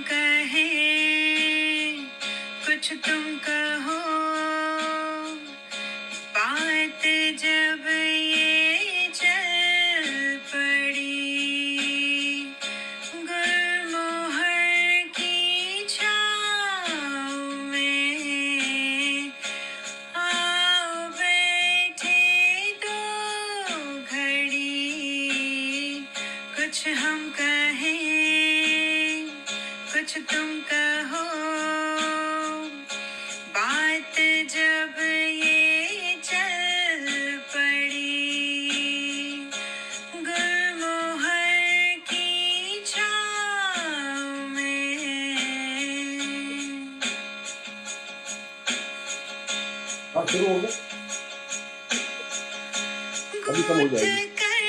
कहें, कुछ तुम कहो, बात जब ये चल पड़ी, गुलमोहर की छाँव में आओ बैठे दो घड़ी, कुछ हम कहें, कुछ तुम कहो, बात जब ये चल पड़ी, गुलमोहर की छाँव में। हाँ शुरू हो गया, अभी कम हो गूंथ जाएगी। कर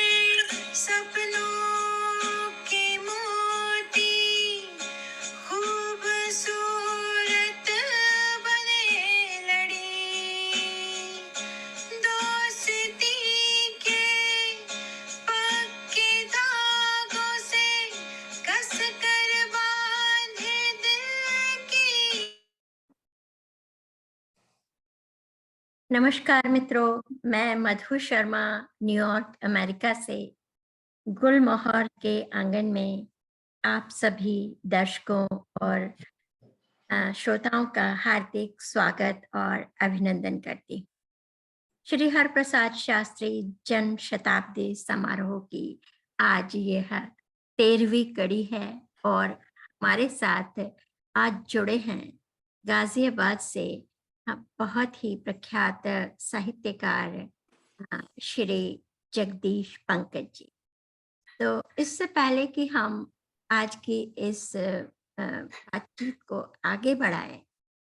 सपनों के मोती, खूबसूरत बने लड़ी, दोस्ती के पक्के धागों से कस कर बांधे दिल की। नमस्कार मित्रों, मैं मधु शर्मा न्यूयॉर्क अमेरिका से गुलमोहर के आंगन में आप सभी दर्शकों और श्रोताओं का हार्दिक स्वागत और अभिनंदन करती हूँ। श्री हरप्रसाद शास्त्री जन्म शताब्दी समारोह की आज यह 13वीं कड़ी है और हमारे साथ आज जुड़े हैं गाजियाबाद से बहुत ही प्रख्यात साहित्यकार श्री जगदीश पंकज जी। तो इससे पहले कि हम आज की इस बातचीत को आगे बढ़ाएं,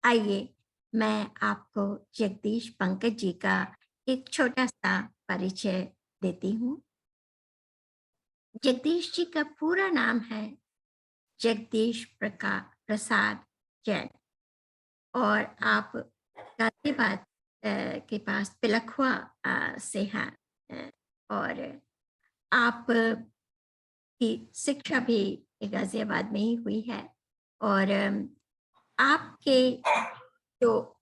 आइए मैं आपको जगदीश पंकज जी का एक छोटा सा परिचय देती हूँ। जगदीश जी का पूरा नाम है जगदीश प्रसाद जैन और आप गाजियाबाद के पास पिलखुआ से हैं और आप की शिक्षा भी गाजियाबाद में ही हुई है और आपके जो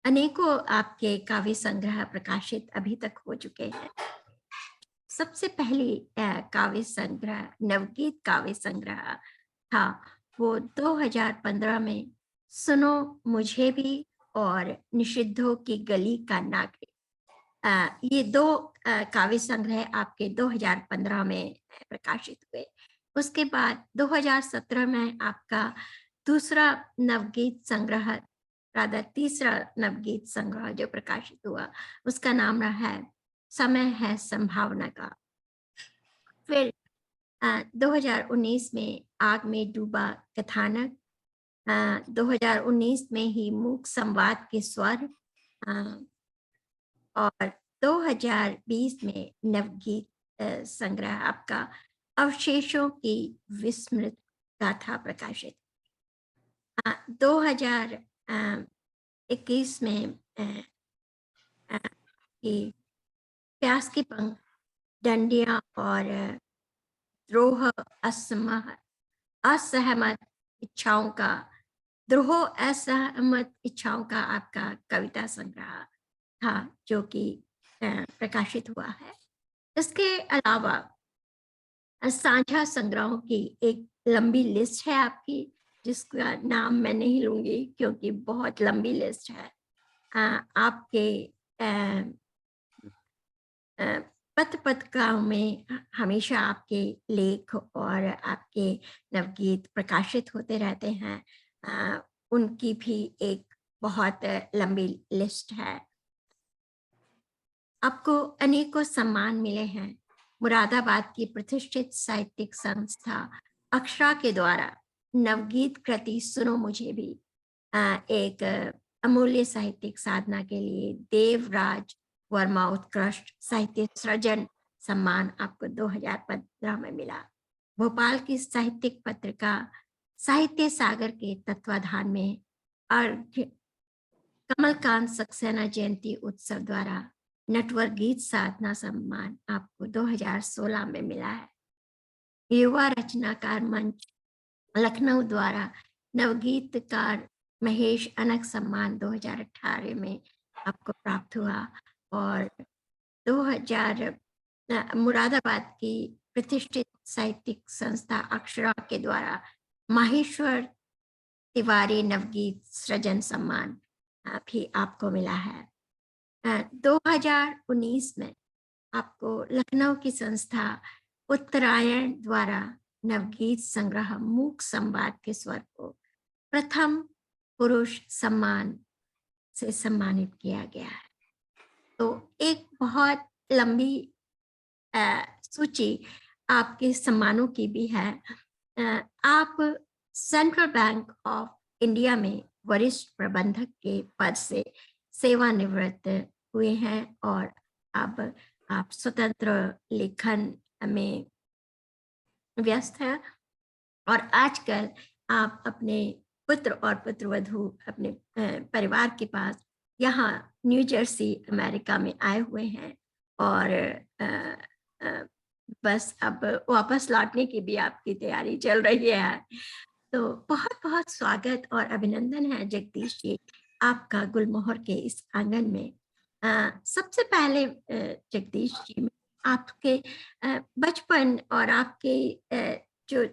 अनेकों आपके काव्य संग्रह प्रकाशित अभी तक हो चुके हैं। सबसे पहली काव्य संग्रह नवगीत काव्य संग्रह था वो 2015 में सुनो मुझे भी और निषिद्धों की गली का नागरिक, ये दो काव्य संग्रह आपके 2015 में प्रकाशित हुए। उसके बाद 2017 में आपका दूसरा नवगीत संग्रह तीसरा नवगीत संग्रह जो प्रकाशित हुआ उसका नाम रहा है समय है संभावना का। फिर 2019 में आग में डूबा कथानक, 2019 में ही मूक संवाद के स्वर और 2020 में नवगीत संग्रह आपका अवशेषों की विस्मृत गाथा प्रकाशित। 2021 में प्यास की पंख, डंडियां और द्रोह असहमत इच्छाओं का आपका कविता संग्रह था जो कि प्रकाशित हुआ है। इसके अलावा साझा संग्रहों की एक लंबी लिस्ट है आपकी, जिसका नाम मैं नहीं लूंगी क्योंकि बहुत लंबी लिस्ट है। आपके पत्र पत्रिकाओं में हमेशा आपके लेख और आपके नवगीत प्रकाशित होते रहते हैं। उनकी भी एक बहुत लंबी लिस्ट है। आपको अनेकों सम्मान मिले हैं। मुरादाबाद की प्रतिष्ठित साहित्यिक संस्था अक्षरा के द्वारा नवगीत कृति सुनो मुझे भी एक अमूल्य साहित्यिक साधना के लिए देवराज वर्मा उत्कृष्ट साहित्य सृजन सम्मान आपको 2015 में मिला। भोपाल की साहित्यिक पत्रिका साहित्य सागर के तत्वाधान में कमलकांत सक्सेना जयंती उत्सव द्वारा नटवर गीत साधना सम्मान आपको 2016 में मिला है। युवा रचनाकार मंच लखनऊ द्वारा नवगीतकार महेश अनक सम्मान 2018 में आपको प्राप्त हुआ, और 2000 मुरादाबाद की प्रतिष्ठित साहित्यिक संस्था अक्षरा के द्वारा माहेश्वर तिवारी नवगीत सृजन सम्मान भी आपको मिला है। 2019 में आपको लखनऊ की संस्था उत्तरायण द्वारा नवगीत संग्रह मूक संवाद के स्वर को प्रथम पुरुष सम्मान से सम्मानित किया गया है। तो एक बहुत लंबी सूची आपके सम्मानों की भी है। आप सेंट्रल बैंक ऑफ इंडिया में वरिष्ठ प्रबंधक के पद से सेवानिवृत्त हुए हैं, और अब आप स्वतंत्र लेखन में व्यस्त हैं, और आजकल आप अपने पुत्र और पुत्रवधू अपने परिवार के पास यहाँ न्यू जर्सी अमेरिका में आए हुए हैं, और बस अब वापस लौटने की भी आपकी तैयारी चल रही है। तो बहुत बहुत स्वागत और अभिनंदन है जगदीश जी आपका गुलमोहर के इस आंगन में। सबसे पहले जगदीश जी, आपके बचपन और आपके जो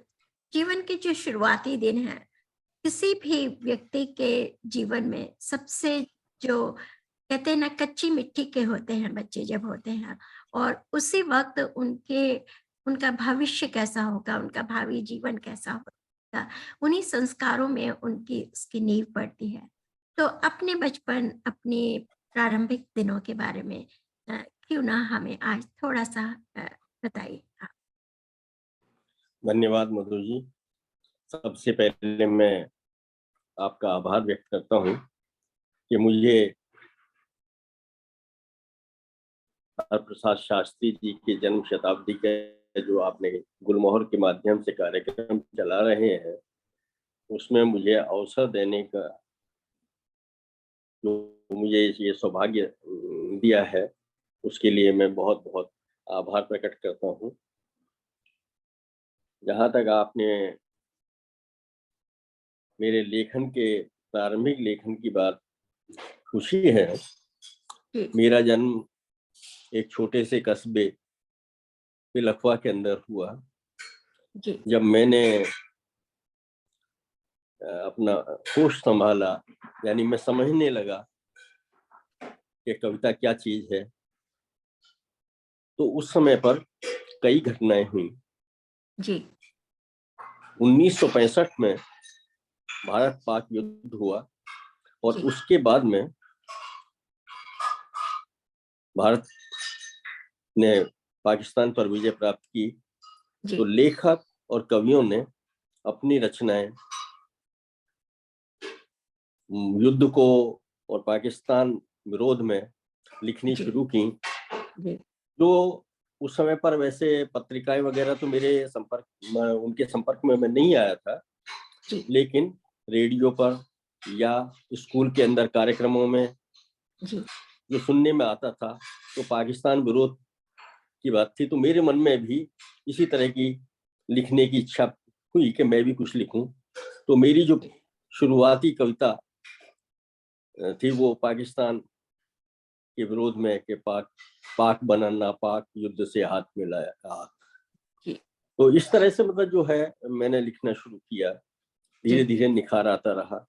जीवन के जो शुरुआती दिन हैं, किसी भी व्यक्ति के जीवन में सबसे जो कहते हैं ना कच्ची मिट्टी के होते हैं बच्चे जब होते हैं, और उसी वक्त उनका भविष्य कैसा होगा, उनका भावी जीवन कैसा होगा, उन्हीं संस्कारों में उसकी नींव पड़ती है। तो अपने बचपन, अपने प्रारंभिक दिनों के बारे में क्यों ना हमें आज थोड़ा सा बताइए आप। धन्यवाद मधु जी। सबसे पहले मैं आपका आभार व्यक्त करता हूँ कि मुझे प्रसाद शास्त्री जी के जन्म शताब्दी के जो आपने गुलमोहर के माध्यम से कार्यक्रम चला रहे हैं, उसमें मुझे अवसर देने का जो मुझे ये सौभाग्य दिया है, उसके लिए मैं बहुत बहुत आभार प्रकट करता हूँ। जहाँ तक आपने मेरे लेखन के प्रारंभिक लेखन की बात पूछी है, मेरा जन्म एक छोटे से कस्बे पिलखवा के अंदर हुआ। जब मैंने अपना होश संभाला, यानी मैं समझने लगा कि कविता क्या चीज है, तो उस समय पर कई घटनाएं हुई। जी। 1965 में भारत पाक युद्ध हुआ, और उसके बाद में भारत ने पाकिस्तान पर विजय प्राप्त की। तो लेखक और कवियों ने अपनी रचनाएं युद्ध को और पाकिस्तान विरोध में लिखनी शुरू की। जो उस समय पर वैसे पत्रिकाएं वगैरह तो उनके संपर्क में मैं नहीं आया था, लेकिन रेडियो पर या स्कूल के अंदर कार्यक्रमों में जो सुनने में आता था, तो पाकिस्तान विरोध की बात थी। तो मेरे मन में भी इसी तरह की लिखने की इच्छा हुई कि मैं भी कुछ लिखूं। तो मेरी जो शुरुआती कविता थी वो पाकिस्तान के विरोध में कि पाक बना नापाक युद्ध से हाथ मिलाया हाथ। तो इस तरह से मतलब जो है मैंने लिखना शुरू किया, धीरे धीरे निखार आता रहा।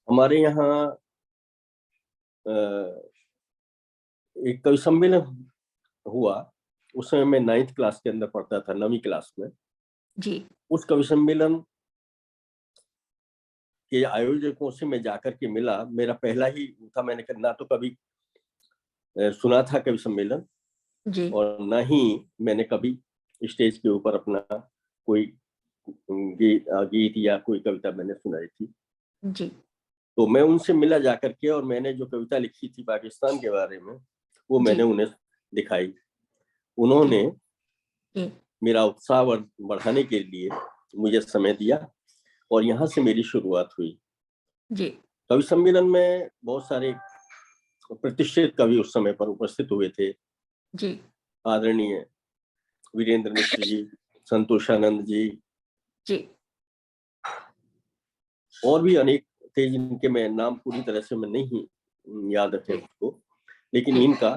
हमारे यहाँ एक कवि सम्मेलन हुआ, उस समय मैं 9th क्लास के अंदर पढ़ता था, 9वीं क्लास में। उस कवि सम्मेलन के आयोजकों से मैं जाकर के मिला। मेरा पहला ही था, मैंने ना तो कभी सुना था कवि सम्मेलन, और ना ही मैंने कभी स्टेज के ऊपर अपना कोई गीत या कोई कविता मैंने सुनाई थी। तो मैं उनसे मिला जाकर के, और मैंने जो कविता लिखी थी पाकिस्तान के बारे में, वो मैंने उन्हें दिखाई। उन्होंने मेरा उत्साह बढ़ाने के लिए मुझे समय दिया, और यहाँ से मेरी शुरुआत हुई। कवि सम्मेलन में बहुत सारे प्रतिष्ठित कवि उस समय पर उपस्थित हुए थे। आदरणीय वीरेंद्र मिश्र जी, संतोषानंद जी, और भी अनेक थे जिनके मैं नाम पूरी तरह से मैं नहीं याद रखे उसको, लेकिन इनका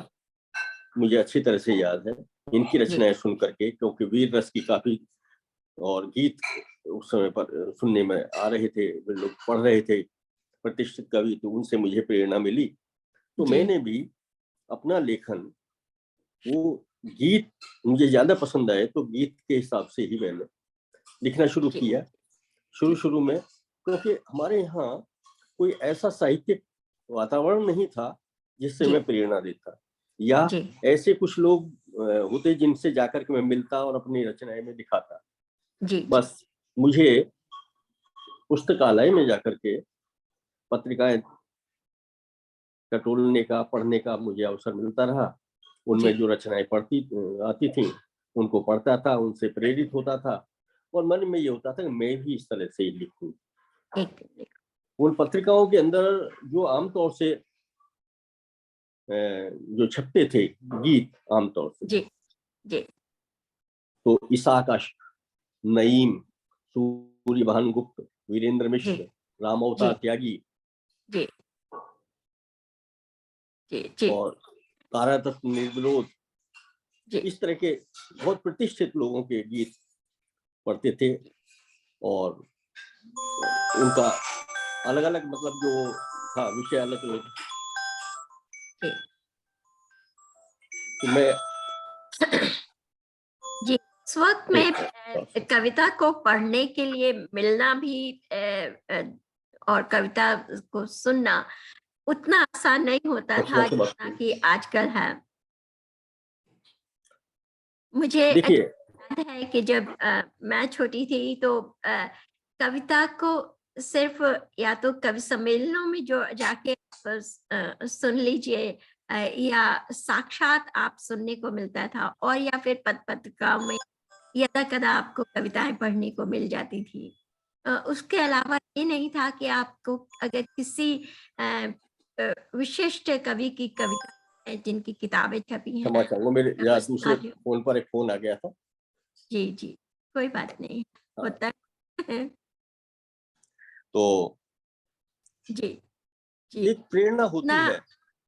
मुझे अच्छी तरह से याद है, इनकी रचनाएं सुन करके, क्योंकि वीर रस की काफी और गीत उस समय पर सुनने में आ रहे थे, वे लोग पढ़ रहे थे प्रतिष्ठित कवि, तो उनसे मुझे प्रेरणा मिली। तो मैंने भी अपना लेखन, वो गीत मुझे ज्यादा पसंद आए तो गीत के हिसाब से ही मैंने लिखना शुरू किया शुरू में, क्योंकि हमारे यहाँ कोई ऐसा साहित्यिक वातावरण नहीं था जिससे मैं प्रेरणा देता, या ऐसे कुछ लोग होते जिनसे जाकर के मैं मिलता और अपनी रचनाएं में दिखाता। बस मुझे पुस्तकालय में जाकर के पत्रिकाएं टटोलने का, पढ़ने का मुझे अवसर मिलता रहा। उनमें जो रचनाएं पढ़ती आती थी उनको पढ़ता था, उनसे प्रेरित होता था, और मन में ये होता था कि मैं भी इस तरह से ही लिखूं। उन पत्रिकाओं के अंदर जो आमतौर से जो छपते थे गीत आमतौर से, तो इसाक अश्क, नईम, सूर्यभान गुप्त, वीरेंद्र मिश्र, राम अवतार त्यागी और कारातत्व निर्विरोध, इस तरह के बहुत प्रतिष्ठित लोगों के गीत पढ़ते थे, और उनका अलग अलग मतलब जो था विषय अलग अलग। तो मैं इस वक्त में कविता को पढ़ने के लिए मिलना भी और कविता को सुनना उतना आसान नहीं होता था जितना कि आजकल है। मुझे याद है कि जब मैं छोटी थी तो कविता को सिर्फ या तो कवि सम्मेलनों में जो जाके सुन लीजिए, या साक्षात आप सुनने को मिलता था, और या फिर पत्रिकाओं में यदा कदा आपको कविताएं पढ़ने को मिल जाती थी। उसके अलावा ये नहीं था कि आपको अगर किसी विशिष्ट कवि की कविता जिनकी किताबें छपी हैं। मेरे दूसरे फोन पर एक फोन आ गया था। जी कोई बात नहीं, होता है। तो जी एक प्रेरणा होती है।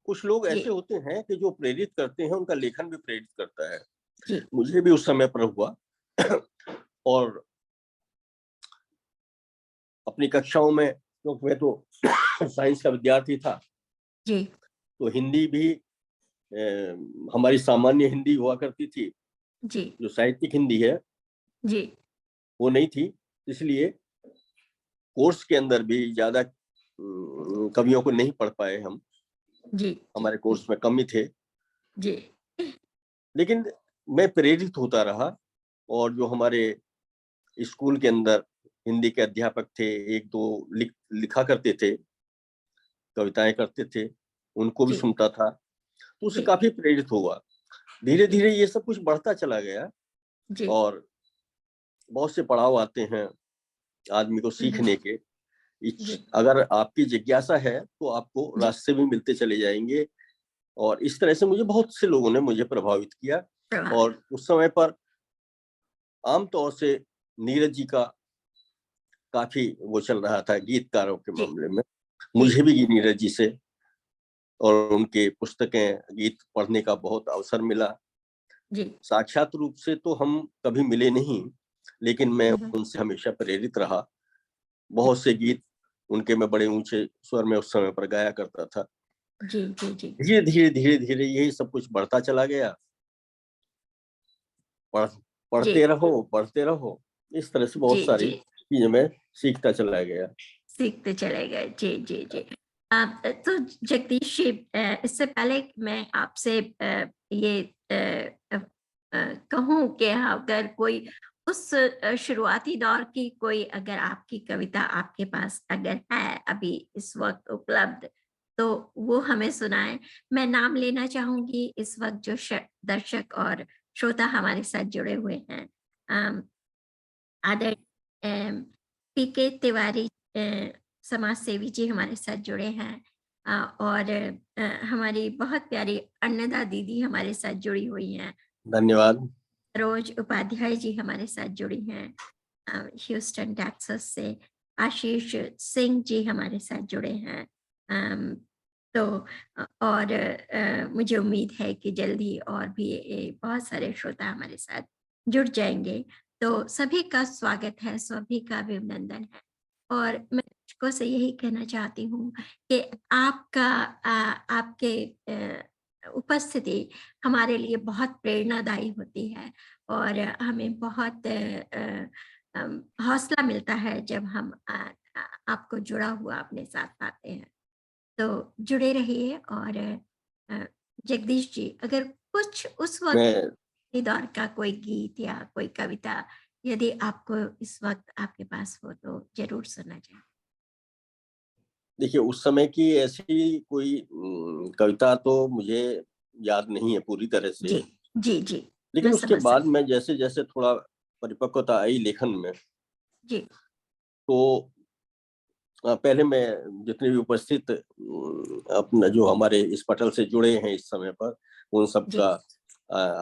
कुछ लोग ऐसे होते हैं कि जो प्रेरित करते हैं, उनका लेखन भी प्रेरित करता है। मुझे भी उस समय पर हुआ और अपनी कक्षाओं में, क्योंकि मैं तो साइंस का विद्यार्थी था, तो हिंदी भी हमारी सामान्य हिंदी हुआ करती थी, जो साहित्यिक हिंदी है वो नहीं थी, इसलिए कोर्स के अंदर भी ज्यादा कवियों को नहीं पढ़ पाए हम। हमारे कोर्स में कम ही थे। लेकिन मैं प्रेरित होता रहा, और जो हमारे स्कूल के अंदर हिंदी के अध्यापक थे, एक दो लिखा करते थे, कविताएं करते थे, उनको भी सुनता था, तो उससे काफी प्रेरित हुआ। धीरे धीरे ये सब कुछ बढ़ता चला गया, और बहुत से पड़ाव आते हैं आदमी को सीखने के। अगर आपकी जिज्ञासा है तो आपको रास्ते भी मिलते चले जाएंगे, और इस तरह से मुझे बहुत से लोगों ने मुझे प्रभावित किया। और उस समय पर आमतौर से नीरज जी का काफी वो चल रहा था गीतकारों के मामले में। मुझे भी नीरज जी से और उनके पुस्तकें, गीत पढ़ने का बहुत अवसर मिला। साक्षात रूप से तो हम कभी मिले नहीं, लेकिन मैं उनसे हमेशा प्रेरित रहा। बहुत से गीत उनके मैं बड़े ऊंचे स्वर में उस समय पर गाया करता था। धीरे धीरे धीरे धीरे यही सब कुछ बढ़ता चला गया। पढ़ते रहो, इस तरह से बहुत सारी चीजें मैं सीखता चला गया। जी। तो जगदीश जी, इससे पहले मैं आपसे ये कहूं कि अगर कोई उस शुरुआती दौर की कोई अगर आपकी कविता आपके पास अगर है अभी इस वक्त उपलब्ध, तो वो हमें सुनाएं। मैं नाम लेना चाहूंगी इस वक्त जो दर्शक और श्रोता हमारे साथ जुड़े हुए हैं। आदरणीय पीके तिवारी समाज सेवी जी हमारे साथ जुड़े हैं, और हमारी बहुत प्यारी अन्नदा दीदी हमारे साथ जुड़ी हुई हैं। धन्यवाद। रोज उपाध्याय जी हमारे साथ जुड़ी हैं ह्यूस्टन टेक्सास से। आशीष सिंह जी हमारे साथ जुड़े हैं। तो और मुझे उम्मीद है कि जल्दी और भी बहुत सारे श्रोता हमारे साथ जुड़ जाएंगे। तो सभी का स्वागत है, सभी का अभिनंदन है। और मैं दर्शकों से यही कहना चाहती हूँ कि आपके उपस्थिति हमारे लिए बहुत प्रेरणादायी होती है और हमें बहुत हौसला मिलता है जब हम आपको जुड़ा हुआ अपने साथ पाते हैं। तो जुड़े रहिए। और जगदीश जी, अगर कुछ उस वक्त मैं के दौर का कोई गीत या कोई कविता यदि आपको इस वक्त आपके पास हो तो जरूर सुना जाए। देखिए, उस समय की ऐसी कोई कविता तो मुझे याद नहीं है पूरी तरह से, जी जी जी, लेकिन मैं उसके समझ बाद सकती। में जैसे जैसे थोड़ा परिपक्वता आई लेखन में, जी तो पहले मैं जितने भी उपस्थित अपना जो हमारे इस पटल से जुड़े हैं इस समय पर, उन सब जी का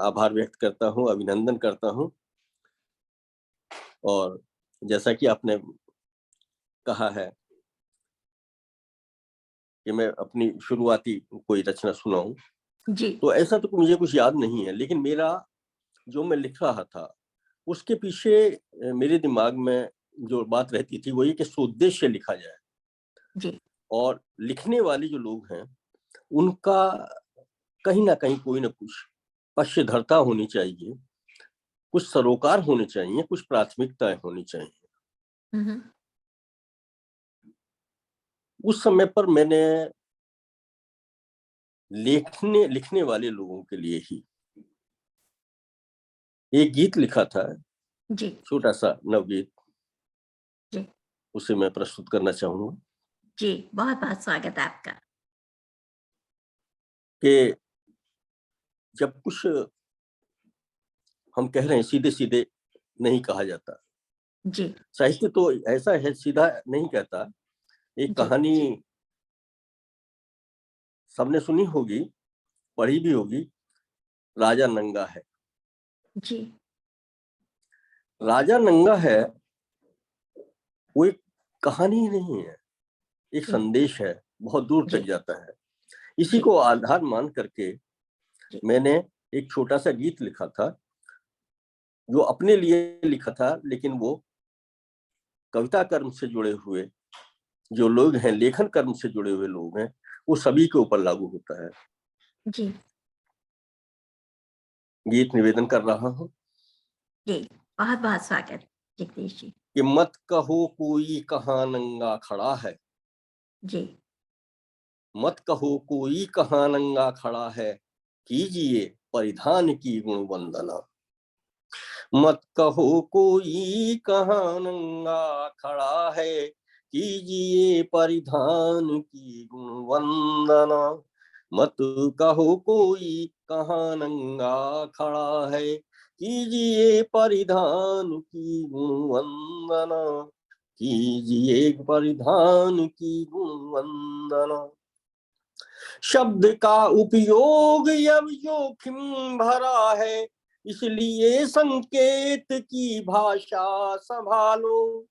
आभार व्यक्त करता हूँ, अभिनंदन करता हूँ। और जैसा कि आपने कहा है कि मैं अपनी शुरुआती कोई रचना सुनाऊं, जी तो ऐसा तो मुझे कुछ याद नहीं है, लेकिन मेरा जो मैं लिख रहा था उसके पीछे मेरे दिमाग में जो बात रहती थी वो ये कि सोद्देश्य लिखा जाए, जी और लिखने वाले जो लोग हैं उनका कहीं ना कहीं कोई ना कुछ पश्चधरता होनी चाहिए, कुछ सरोकार होने चाहिए, कुछ प्राथमिकताएं होनी चाहिए। हम्म, उस समय पर मैंने लिखने वाले लोगों के लिए ही एक गीत लिखा था, जी छोटा सा नवगीत, जी उसे मैं प्रस्तुत करना चाहूंगा जी, बहुत बहुत स्वागत है आपका। कि जब कुछ हम कह रहे हैं सीधे सीधे नहीं कहा जाता। जी साहित्य तो ऐसा है, सीधा नहीं कहता। एक जी कहानी सबने सुनी होगी, पढ़ी भी होगी, राजा नंगा है। जी राजा नंगा है वो एक कहानी ही नहीं है, एक जी संदेश है, बहुत दूर तक जी जाता है। इसी जी को आधार मान करके जी मैंने एक छोटा सा गीत लिखा था, जो अपने लिए लिखा था, लेकिन वो कविता कर्म से जुड़े हुए जो लोग हैं, लेखन कर्म से जुड़े हुए लोग हैं, वो सभी के ऊपर लागू होता है। जी गीत निवेदन कर रहा हूँ जी, बहुत बहुत स्वागत जगदीश जी। कि मत कहो कोई कहाँ नंगा खड़ा है, जी मत कहो कोई कहाँ नंगा खड़ा है, कीजिए परिधान की गुण वंदना। मत कहो कोई कहाँ नंगा खड़ा है, कीजिए परिधान की गुण वंदना। मत कहो कोई कहाँ नंगा खड़ा है, कीजिए परिधान की गुण वंदना, कीजिए परिधान की गुण वंदना। शब्द का उपयोग अब जोखिम भरा है, इसलिए संकेत की भाषा संभालो।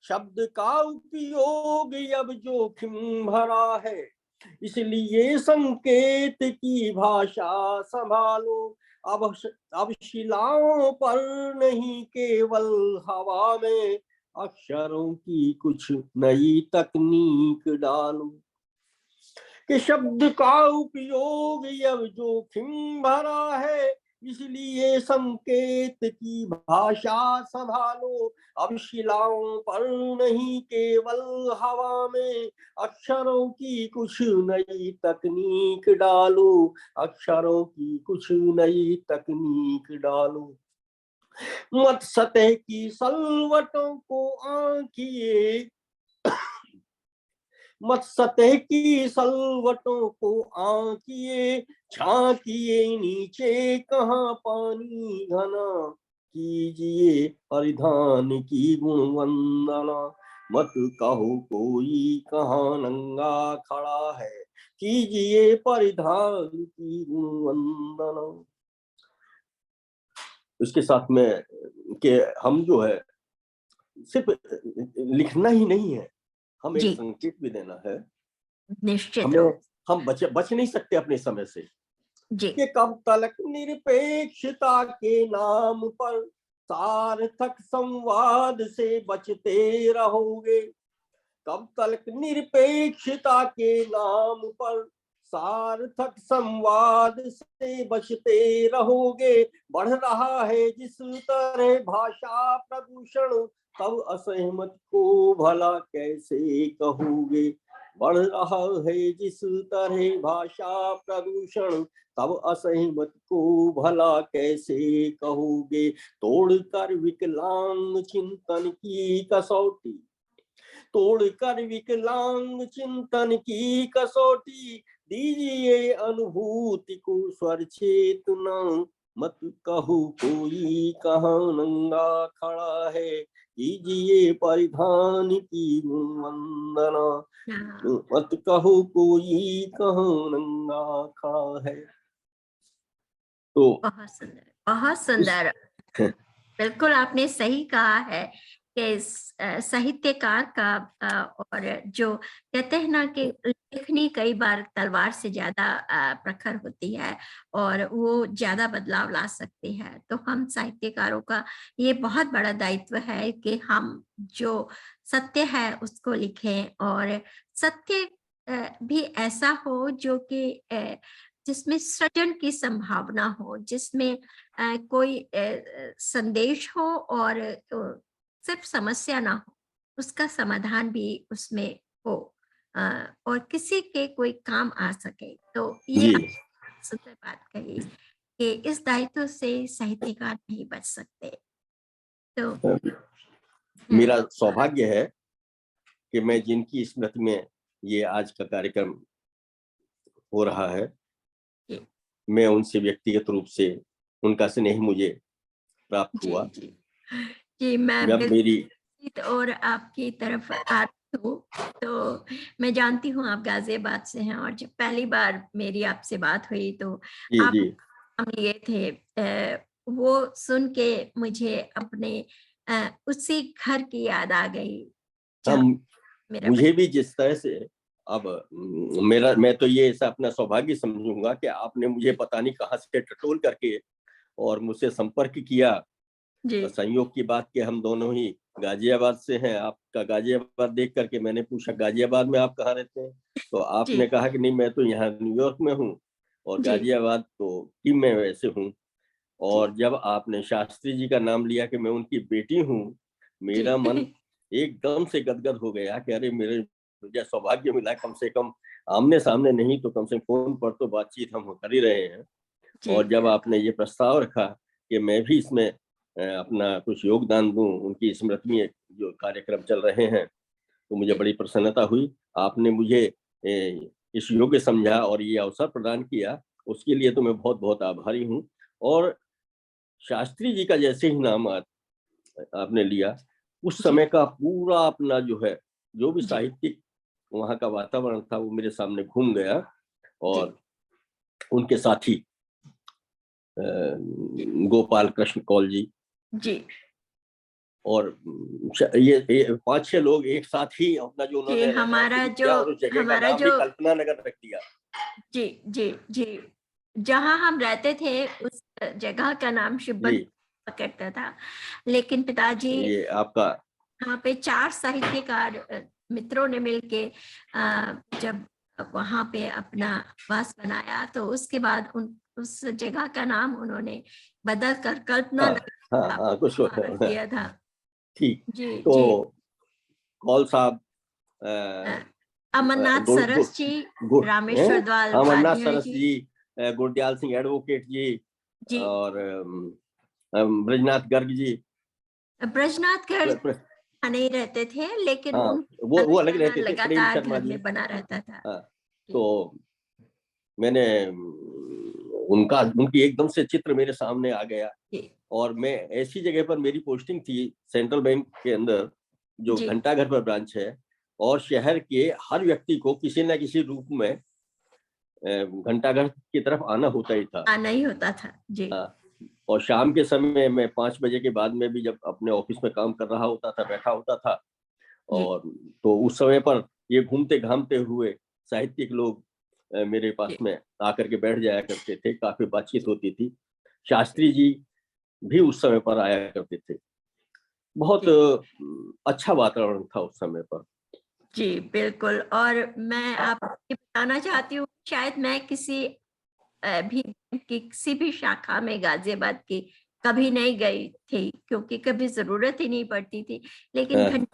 शब्द का उपयोग अब जोखिम भरा है, इसलिए संकेत की भाषा संभालो। अब शिलाओं पर नहीं केवल हवा में, अक्षरों की कुछ नई तकनीक डालो। कि शब्द का उपयोग अब जोखिम भरा है, इसलिए संकेत की भाषा संभालो। अब शिलाओं पर नहीं केवल हवा में, अक्षरों की कुछ नई तकनीक डालो, अक्षरों की कुछ नई तकनीक डालो। मत सतह की सलवटों को आंकिए, मत सतह की सलवटों को आंकिए, झांकिए नीचे कहाँ पानी घना, कीजिए परिधान की गुण वंदना। मत कहो कोई कहाँ नंगा खड़ा है, कीजिए परिधान की गुण वंदना। इसके साथ में कि हम जो है सिर्फ लिखना ही नहीं है, हम एक जी। संकेत भी देना है। निश्चित हमें रूप हम बच नहीं सकते अपने समय से जी। कि कब तक निरपेक्षता के नाम पर सार्थक संवाद से बचते रहोगे। कब तक निरपेक्षता के नाम पर सार्थक संवाद से बचते रहोगे। बढ़ रहा है जिस तरह भाषा प्रदूषण, तब असहमत को भला कैसे कहोगे। बढ़ रहा है जिस तरह भाषा प्रदूषण, तब असहमत को भला कैसे कहोगे। तोड़कर विकलांग चिंतन की कसौटी, तोड़कर विकलांग चिंतन की कसौटी, दीजिए अनुभूति को स्वर चेतना। मत कहो कोई कहाँ नंगा खड़ा है, कीजिए परिधान की वंदना। हाँ, मत कहो कोई कहाँ नंगा खड़ा है। तो बहुत सुंदर, बहुत इस सुंदर। बिल्कुल आपने सही कहा है कि साहित्यकार का और जो कहते हैं ना कि लेखनी कई बार तलवार से ज्यादा प्रखर होती है और वो ज्यादा बदलाव ला सकती है। तो हम साहित्यकारों का ये बहुत बड़ा दायित्व है कि हम जो सत्य है उसको लिखें, और सत्य भी ऐसा हो जो कि जिसमें सृजन की संभावना हो, जिसमें कोई संदेश हो और सिर्फ समस्या ना हो, उसका समाधान भी उसमें हो, और किसी के कोई काम आ सके। तो ये जी, आपने सुंदर बात कही कि इस दायित्व से साहित्यकार नहीं बच सकते। तो मेरा सौभाग्य है कि मैं जिनकी स्मृति में ये आज का कार्यक्रम हो रहा है, जी मैं उनसे व्यक्तिगत रूप से उनका स्नेह मुझे प्राप्त जी हुआ। जी जी, मैं जब मेरी बिल्कुल और आपकी तरफ आती हूँ। तो मैं जानती हूँ आप गाजियाबाद से हैं, और जब पहली बार मेरी आपसे बात हुई तो जी आप जी हम ये थे, वो सुन के मुझे अपने उसी घर की याद आ गई जहाँ हम मेरा मुझे भी जिस तरह से अब मैं तो ये ऐसा अपना सौभाग्य समझूंगा कि आपने मुझे पता नहीं कहाँ से टटोल करके और मुझसे संपर्क किया। जी संयोग की बात कि हम दोनों ही गाजियाबाद से हैं। आपका गाजियाबाद देख करके मैंने पूछा गाजियाबाद में आप कहाँ रहते हैं, तो जी आपने कहा कि नहीं मैं तो यहाँ न्यूयॉर्क में हूँ और जी गाजियाबाद तो टीम में वैसे हूँ। जी और जब आपने शास्त्री जी का नाम लिया कि मैं उनकी बेटी हूँ, जी मेरा मन एकदम से गदगद हो गया कि अरे मेरे मुझे सौभाग्य मिला, कम से कम आमने सामने नहीं तो कम से कम फोन पर तो बातचीत हम कर ही रहे हैं। जी और जब आपने ये प्रस्ताव रखा कि मैं भी इसमें अपना कुछ योगदान दूं, उनकी स्मृति में जो कार्यक्रम चल रहे हैं, तो मुझे जी बड़ी प्रसन्नता हुई। आपने मुझे इस योग्य समझा और ये अवसर प्रदान किया, उसके लिए तो मैं बहुत बहुत आभारी हूँ। और शास्त्री जी का जैसे ही नाम आपने लिया, उस जी समय का पूरा अपना जो है, जो भी जी साहित्यिक वहाँ का वातावरण था, वो मेरे सामने घूम गया। जी और उनके साथी गोपाल कृष्ण कौल जी जी और ये 5-6 लोग एक साथ ही अपना जो जी उन्होंने रहना शुरू किया और उस जगह का हमारा नाम भी जो कल्पना नगर रख दिया। जी जी जी जहाँ हम रहते थे उस जगह का नाम जी, शिवबन करता था, लेकिन पिताजी ये आपका वहाँ पे 4 साहित्यकार मित्रों ने मिलके जब वहाँ पे अपना वास बनाया, तो उसके बाद उन उस जगह का नाम उन्होंने बदल कर कल्पना हाँ, हाँ, नगर हाँ, कुछ रख दिया था। ठीक। जी तो जी कौल साहब अ, अमरनाथ गुड़ गुड़ सरस जी, गुड़ रामेश्वर द्वाल अमरनाथ उपाध्याय सरस जी। जी, गुरदयाल सिंह एडवोकेट जी जी और ब्रजनाथ गर्ग जी। ब्रजनाथ कर प्र, प्र, नहीं रहते थे, लेकिन हाँ, उन वो अलग आना-जाना रहते थे, प्रेम लगातार शर्मा घर जी। में बना रहता था। हाँ, जी तो मैंने उनका उनकी एकदम से चित्र मेरे सामने आ गया। जी और मैं ऐसी जगह पर मेरी पोस्टिंग थी सेंट्रल बैंक के अंदर, जो जी घंटाघर पर ब्रांच है, और शहर के हर व्यक्ति को किसी न किसी रूप में घंटाघर की तरफ आना होता ही था। आना ही होता था। जी हाँ, और शाम के समय मैं 5 बजे के बाद में भी जब अपने ऑफिस में काम कर रहा होता था, बैठा होता था, और तो उस समय पर ये घूमते घामते हुए साहित्यिक लोग मेरे पास में आकर के बैठ जाया करते थे, काफी बातचीत होती थी। शास्त्री जी भी उस समय पर आया करते थे। बहुत अच्छा वातावरण था उस समय पर। जी बिल्कुल। और मैं आपको ये बताना चाहती हूँ, शायद मैं किसी भी शाखा में गाजियाबाद की कभी नहीं गई थी, क्योंकि कभी जरूरत ही नहीं पड़ती थी। लेकिन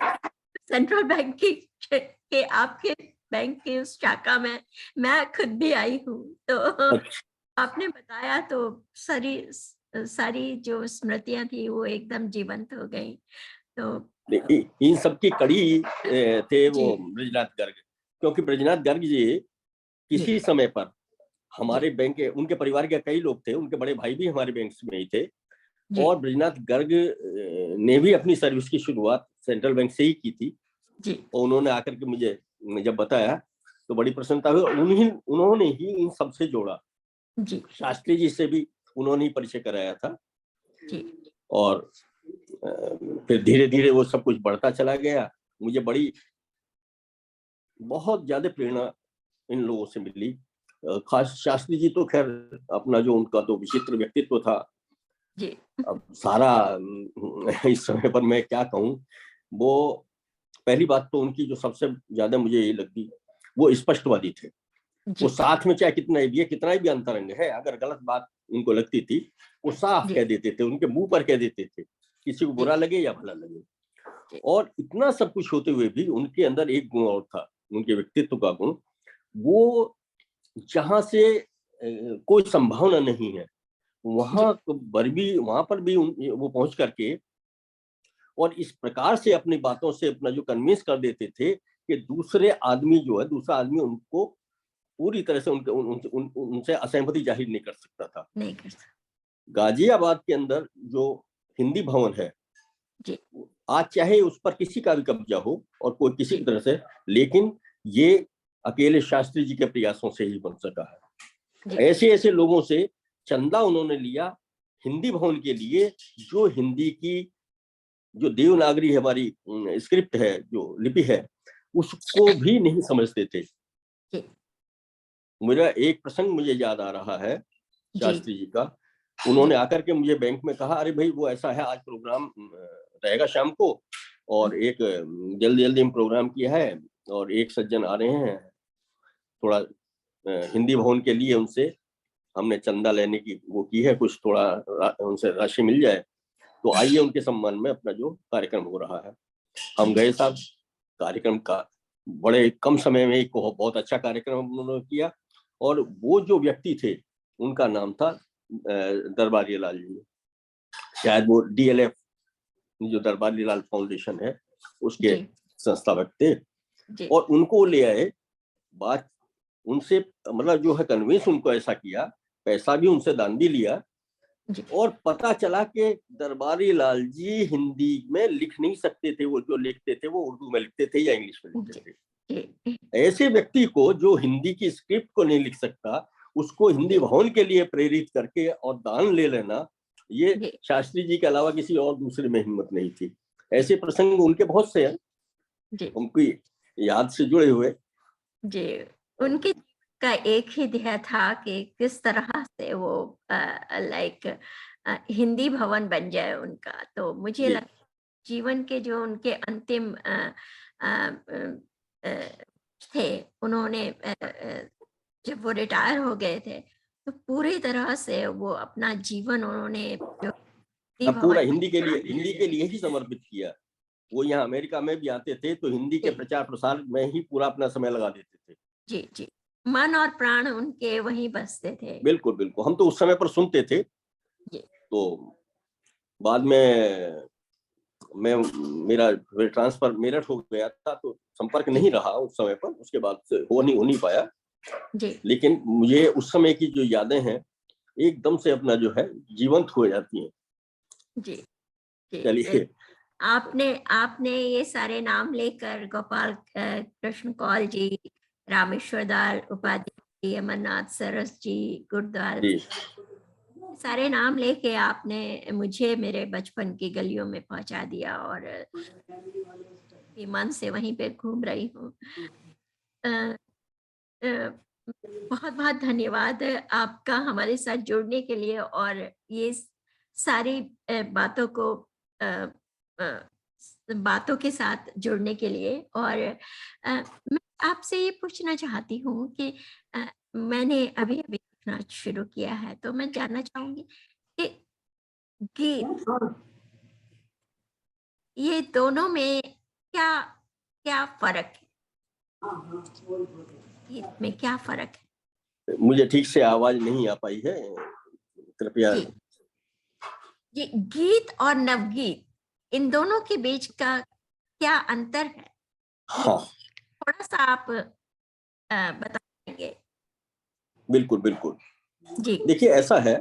सेंट्रल बैंक के आपके बैंक के उस शाखा में मैं खुद भी आई हूँ। तो आपने बताया तो सारी जो स्मृतियां थी वो एकदम जीवंत हो गई। तो इन सब की कड़ी थे वो ब्रजनाथ गर्ग, क्योंकि ब्रजनाथ गर्ग जी किसी समय पर हमारे बैंक के, उनके परिवार के कई लोग थे, उनके बड़े भाई भी हमारे बैंक में ही थे, और ब्रजनाथ गर्ग ने भी अपनी सर्विस की शुरुआत सेंट्रल बैंक से ही की थी। और उन्होंने आकर के मुझे जब बताया तो बड़ी प्रसन्नता हुई। उन्होंने ही इन सबसे जोड़ा। शास्त्री जी से भी उन्होंने ही परिचय कराया था। और फिर धीरे धीरे वो सब कुछ बढ़ता चला गया। मुझे बहुत ज्यादा प्रेरणा इन लोगों से मिली। खास शास्त्री जी तो खैर अपना जो उनका तो विचित्र व्यक्तित्व था, अब सारा इस समय पर मैं क्या कहूँ। वो पहली बात तो उनकी जो सबसे ज्यादा मुझे ये लगती, वो स्पष्टवादी थे। वो साथ में चाहे कितना भी अंतरंग है, अगर गलत बात उनको लगती थी वो साफ कह देते थे, उनके मुंह पर कह देते थे, किसी को बुरा लगे या भला लगे। और इतना सब कुछ होते हुए भी उनके अंदर एक गुण और था, उनके व्यक्तित्व का गुण। वो जहां से कोई संभावना नहीं है वहां पर भी वो पहुंच करके और इस प्रकार से अपनी बातों से अपना जो कन्विंस कर देते थे कि दूसरा आदमी उनको पूरी तरह से उनसे असहमति जाहिर नहीं कर सकता था। गाजियाबाद के अंदर जो हिंदी भवन है, आज चाहे उस पर किसी का भी कब्जा हो और कोई किसी तरह से, लेकिन ये अकेले शास्त्री जी के प्रयासों से ही बन सका है। ऐसे ऐसे लोगों से चंदा उन्होंने लिया हिंदी भवन के लिए, जो हिंदी की जो देवनागरी हमारी स्क्रिप्ट है, जो लिपि है, उसको भी नहीं समझते थे। मेरा एक प्रसंग मुझे याद आ रहा है शास्त्री जी का। उन्होंने आकर के मुझे बैंक में कहा, अरे भाई वो ऐसा है, आज प्रोग्राम रहेगा शाम को, और एक जल्दी जल्दी हम प्रोग्राम किया है, और एक सज्जन आ रहे हैं, थोड़ा हिंदी भवन के लिए उनसे हमने चंदा लेने की वो की है, कुछ थोड़ा उनसे राशि मिल जाए, तो आइए उनके सम्मान में अपना जो कार्यक्रम हो रहा है। हम गए साहब, कार्यक्रम का बड़े कम समय में एक बहुत अच्छा कार्यक्रम उन्होंने किया। और वो जो व्यक्ति थे उनका नाम था दरबारी लाल जी। शायद वो DLF जो दरबारी लाल फाउंडेशन है उसके संस्थापक थे। और उनको ले आए, बात उनसे मतलब जो है कन्विंस उनको ऐसा किया, पैसा भी उनसे दान भी लिया, और पता चला कि दरबारी लाल जी हिंदी में लिख नहीं सकते थे। वो जो लिखते थे वो उर्दू में लिखते थे या इंग्लिश में लिखते थे। ऐसे व्यक्ति को जो हिंदी की स्क्रिप्ट को नहीं लिख सकता, उसको हिंदी भवन के लिए प्रेरित करके और दान ले लेना, ये शास्त्री जी के अलावा किसी और दूसरे में हिम्मत नहीं थी। ऐसे प्रसंग उनके बहुत से हैं, उनकी याद से जुड़े हुए। उनके का एक ही ध्येय था कि किस तरह से वो हिंदी भवन बन जाए उनका। तो मुझे लगता जीवन के जो उनके अंतिम थे, उन्होंने जब वो रिटायर हो गए थे तो पूरी तरह से वो अपना जीवन उन्होंने जो पूरा हिंदी के लिए ही समर्पित किया। वो यहाँ अमेरिका में भी आते थे तो हिंदी के प्रचार प्रसार में ही पूरा अपना समय लगा देते थे। जी, मन और प्राण उनके वहीं बसते थे। बिल्कुल बिल्कुल, हम तो उस समय पर सुनते थे। तो बाद में मेरा ट्रांसफर मेरठ हो गया था, तो संपर्क नहीं रहा उस समय पर, उसके बाद से हो नहीं पाया। लेकिन मुझे उस समय की जो यादें हैं एकदम से अपना जो है जीवंत हो जाती हैं। चलिए, आपने ये सारे नाम लेकर गोपाल कृष्ण कौल जी, रामेश्वर दास उपाध्याय जी, अमरनाथ सरस जी, गुरदास सारे नाम लेके आपने मुझे मेरे बचपन की गलियों में पहुंचा दिया और मन से वहीं पे घूम रही हूँ। बहुत बहुत धन्यवाद आपका हमारे साथ जुड़ने के लिए और ये सारी बातों को अ, अ, बातों के साथ जुड़ने के लिए। और मैं आपसे ये पूछना चाहती हूँ कि मैंने अभी अभी लिखना शुरू किया है, तो मैं जानना चाहूंगी कि गीत, ये दोनों में क्या क्या फर्क है? गीत में क्या फर्क है? मुझे ठीक से आवाज नहीं आ पाई है, कृपया। जी, ये गीत और नवगीत, इन दोनों के बीच का क्या अंतर है? हाँ, थोड़ा सा आप बताएंगे? बिल्कुल बिल्कुल। जी देखिए, ऐसा है,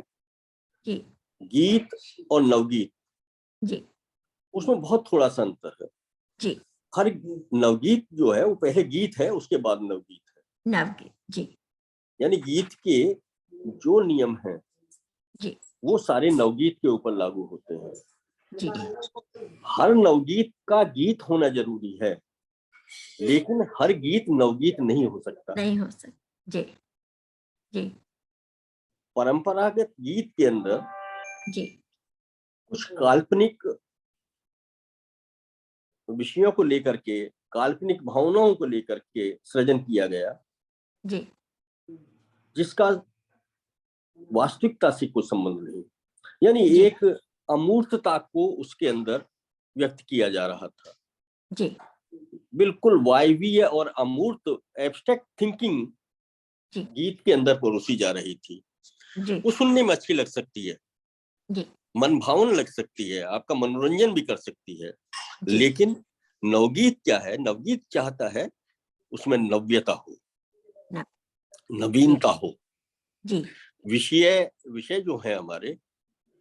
जी गीत और नवगीत, जी उसमें बहुत थोड़ा सा अंतर है। जी। हर नवगीत जो है वो पहले गीत है, उसके बाद नवगीत है। नवगीत, जी यानी गीत के जो नियम हैं जी वो सारे नवगीत के ऊपर लागू होते हैं। जी हर नवगीत का गीत होना जरूरी है, लेकिन हर गीत नवगीत नहीं हो सकता। नहीं हो सकता। जी जी परंपरागत गीत के अंदर जी कुछ काल्पनिक विषयों को लेकर के, काल्पनिक भावनाओं को लेकर के सृजन किया गया, जी जिसका वास्तविकता से कोई संबंध नहीं। यानी जी एक अमूर्तता को उसके अंदर व्यक्त किया जा रहा था। जी बिल्कुल वायवीय और अमूर्त एब्स्ट्रैक्ट थिंकिंग जी गीत के अंदर परोसी जा रही थी। जी वो सुनने में अच्छी लग सकती है, जी मन भावन लग सकती है, आपका मनोरंजन भी कर सकती है, जी लेकिन नवगीत क्या है? नवगीत चाहता है उसमें नव्यता हो, न- जी नवीनता हो। जी विषय विषय जो है हमारे,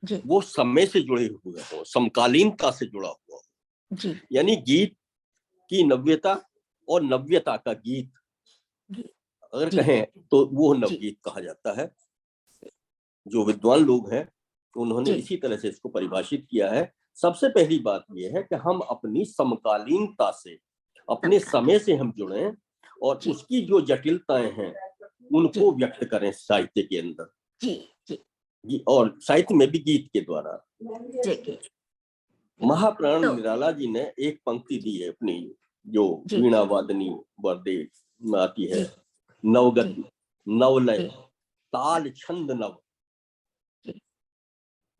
जी वो समय से जुड़े हुए हो, समकालीनता से जुड़ा हुआ हो। जी यानी गीत की नव्यता और नव्यता का गीत जी अगर जी कहें तो वो जी नवगीत कहा जाता है। जो विद्वान लोग हैं उन्होंने जी इसी तरह से इसको परिभाषित किया है। सबसे पहली बात यह है कि हम अपनी समकालीनता से, अपने सबका, समय से हम जुड़ें और जी उसकी जो जटिलताएं हैं जी उनको व्यक्त करें साहित्य के अंदर, जी जी और साहित्य में भी गीत के द्वारा। जी जी महाप्राण तो निराला जी ने एक पंक्ति दी है अपनी, जो जी वीणा वादनी वर्दे में आती है, जी जी नवगति नवलय जी ताल छंद नव। जी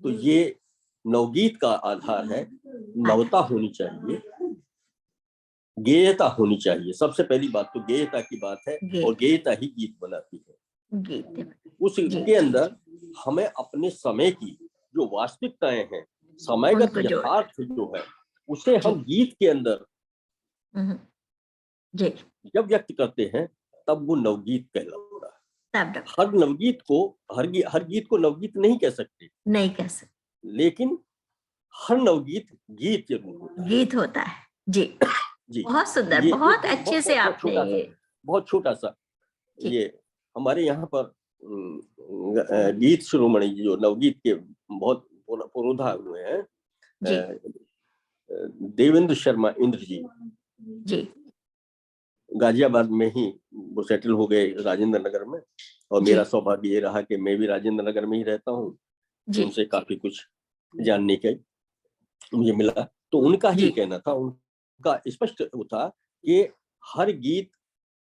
तो ये नवगीत का आधार है। नवता होनी चाहिए, गेयता होनी चाहिए। सबसे पहली बात तो गेयता की बात है, और गीत गेयता ही गीत बनाती है। गीत जी उसके अंदर हमें अपने समय की जो वास्तविकताएं हैं, समयगत उनको जोड़, यथार्थ जो है, उसे जी हम गीत के अंदर हम्म, जी जब व्यक्त करते हैं तब वो नवगीत कहलाता है। तब तक हर नवगीत को, हर गीत को नवगीत नहीं कह सकते, नहीं कह सकते, लेकिन हर नवगीत गीत जरूर होता है। गीत होता है। जी जी, बहुत सुंदर, ये बहुत अच्छे से बहुत आपने छोटा सा, ये, बहुत छोटा सा जी ये हमारे यहाँ पर गीत शिरोमणि जो नवगीत के बहुत पुरोधा हुए हैं, जी देवेंद्र शर्मा इंद्र जी, जी गाजियाबाद में ही वो सेटल हो गए, राजेंद्र नगर में। और जी मेरा सौभाग्य ये रहा कि मैं भी राजेंद्र नगर में ही रहता हूँ, जी उनसे काफी कुछ जानने के मुझे मिला। तो उनका ही जी कहना था, उनका स्पष्ट वो था कि हर गीत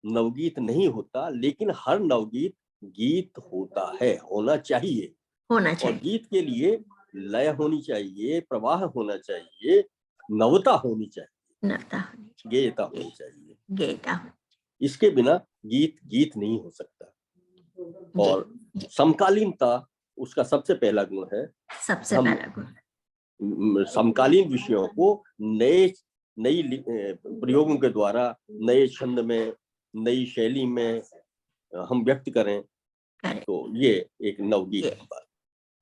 नवगीत नहीं होता, लेकिन हर नवगीत गीत होता है, होना चाहिए। होना और चाहिए, गीत के लिए लय होनी चाहिए, प्रवाह होना चाहिए, नवता होनी चाहिए, नवता होनी गेयता चाहिए, होनी चाहिए। गीता इसके बिना गीत गीत नहीं हो सकता। जी और जी समकालीनता उसका सबसे पहला गुण है। सबसे हम पहला गुण, समकालीन विषयों को नए नई प्रयोगों के द्वारा, नए छंद में, नई शैली में हम व्यक्त करें, करें तो ये एक नवगीत ये की बात।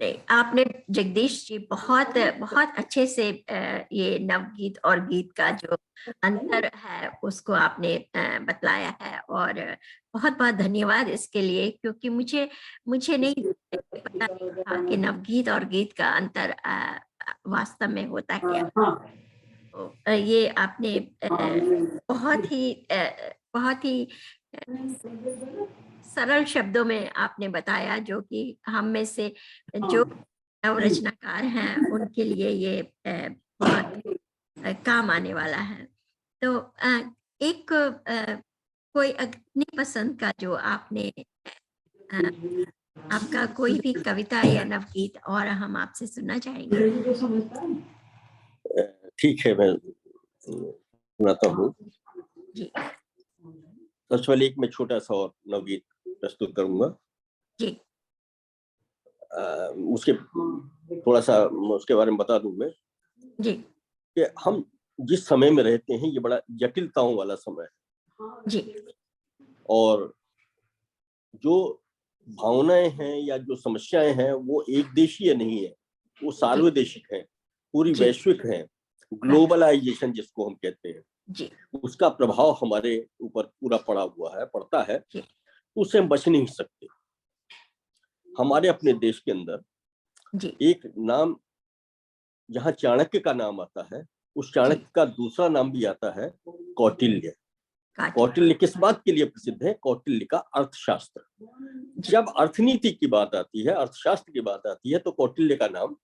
नहीं, आपने जगदीश जी बहुत बहुत अच्छे से ये नवगीत और गीत का जो अंतर है उसको आपने बतलाया है, और बहुत बहुत धन्यवाद इसके लिए, क्योंकि मुझे नहीं पता था कि नवगीत और गीत का अंतर वास्तव में होता क्या। तो ये आपने बहुत ही सरल शब्दों में आपने बताया, जो कि हम में से जो नवरचनाकार हैं उनके लिए ये बहुत काम आने वाला है। तो एक कोई अपनी पसंद का जो आपने आपका कोई भी कविता या नवगीत और हम आपसे सुनना चाहेंगे। ठीक है, मैं सुनाता हूँ। जी सबसे पहले एक मैं छोटा सा और नवगीत प्रस्तुत करूंगा। जी उसके थोड़ा सा उसके बारे में बता दूं मैं जी कि हम जिस समय में रहते हैं ये बड़ा जटिलताओं वाला समय है, जी और जो भावनाएं हैं या जो समस्याएं हैं वो एक देशीय नहीं है, वो सार्वदेशिक है, पूरी जी वैश्विक है। ग्लोबलाइजेशन जिसको हम कहते हैं, जी उसका प्रभाव हमारे ऊपर पूरा पड़ता है, जी तो उससे हम बच नहीं सकते। हमारे अपने देश के अंदर जी एक नाम, जहाँ चाणक्य का नाम आता है, उस चाणक्य का दूसरा नाम भी आता है, कौटिल्य। कौटिल्य किस बात के लिए प्रसिद्ध है? कौटिल्य का अर्थशास्त्र। जब अर्थनीति की बात आती है, अर्थशास्त्र की बात आती है, तो कौटिल्य का नाम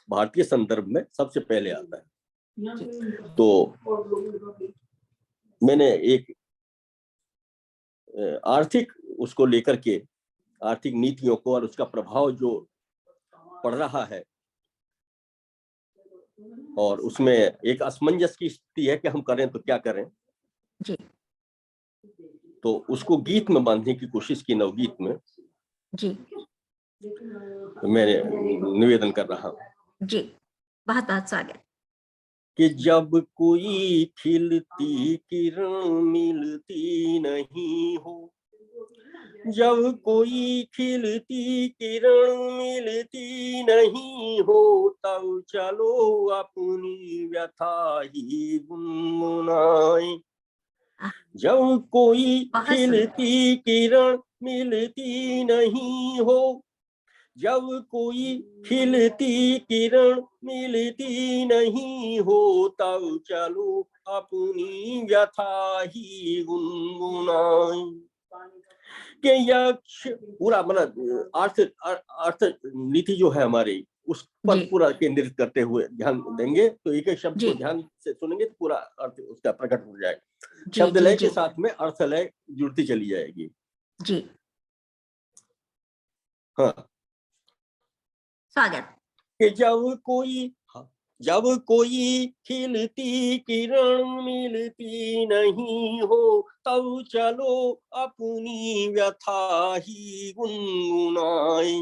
भारतीय संदर्भ में सबसे पहले आता है। तो मैंने एक आर्थिक उसको लेकर के, आर्थिक नीतियों को और उसका प्रभाव जो पड़ रहा है, और उसमें एक असमंजस की स्थिति है कि हम करें तो क्या करें, जी तो उसको गीत में बांधने की कोशिश की, नवगीत में जी मैंने निवेदन कर रहा हूं जी बहुत बहुत स्वागत। कि जब कोई खिलती किरण मिलती नहीं हो, जब कोई खिलती किरण मिलती नहीं हो, तब चलो अपनी व्यथा ही गुनगुनाएं। जब कोई बहुत सुंदर। खिलती किरण मिलती नहीं हो, जब कोई खिलती किरण मिलती नहीं हो, तब चलो अपनी व्यथा ही गुनगुनाएं। के यक्ष पूरा मतलब अर्थ नीति जो है हमारी, उस पर जी पूरा केंद्रित करते हुए ध्यान देंगे, तो एक एक शब्द जी को ध्यान से सुनेंगे तो पूरा अर्थ उसका प्रकट हो जाएगा। जी शब्द जी लय के जी साथ में अर्थ लय जुड़ती चली जाएगी। जी हाँ, स्वागत। कि जब कोई खिलती किरण मिलती नहीं हो, तब चलो अपनी व्यथा ही गुनगुनाए।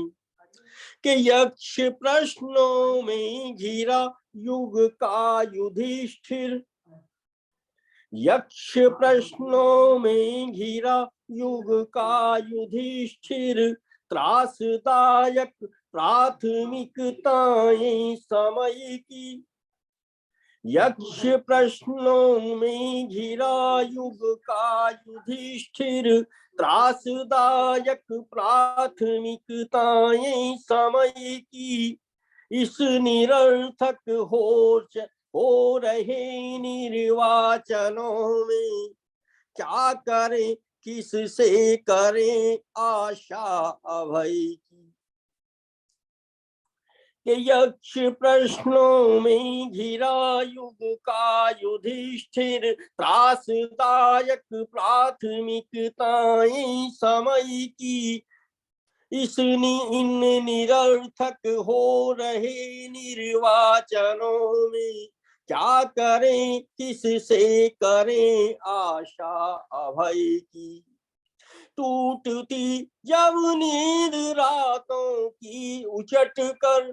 कि यक्ष प्रश्नों में घिरा युग का युधिष्ठिर, यक्ष प्रश्नों में घिरा युग का युधिष्ठिर, त्रासदायक प्राथमिकताएं समय की। यक्ष प्रश्नों में घिरा युग का युधिष्ठिर, त्रासदायक प्राथमिकताएं समय की। इस निरर्थक हो रहे निर्वाचनों में, क्या करें किससे करें आशा अभय की। कि यक्ष प्रश्नों में घिरा युग का युधिष्ठिर, त्रासदायक प्राथमिकताएं समय की। इन निरर्थक हो रहे निर्वाचनों में, क्या करें किससे करें आशा अभय की। टूटती जब नींद रातों की उचट कर,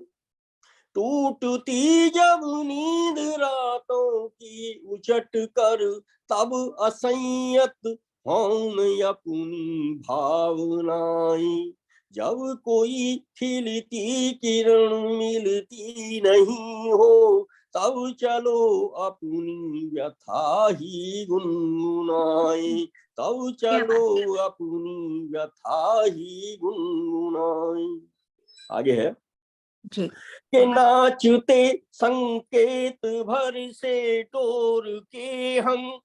टूटती जब नींद रातों की उचट कर, तब असंयत हम अपनी भावनाएं, जब कोई खिलती किरण मिलती नहीं हो, तब चलो अपनी व्यथा ही गुनगुनाए, तब क्या चलो बात अपनी व्यथा ही गुनगुनाए। आगे है जी। के नाचते संकेत भर से टोर के हम,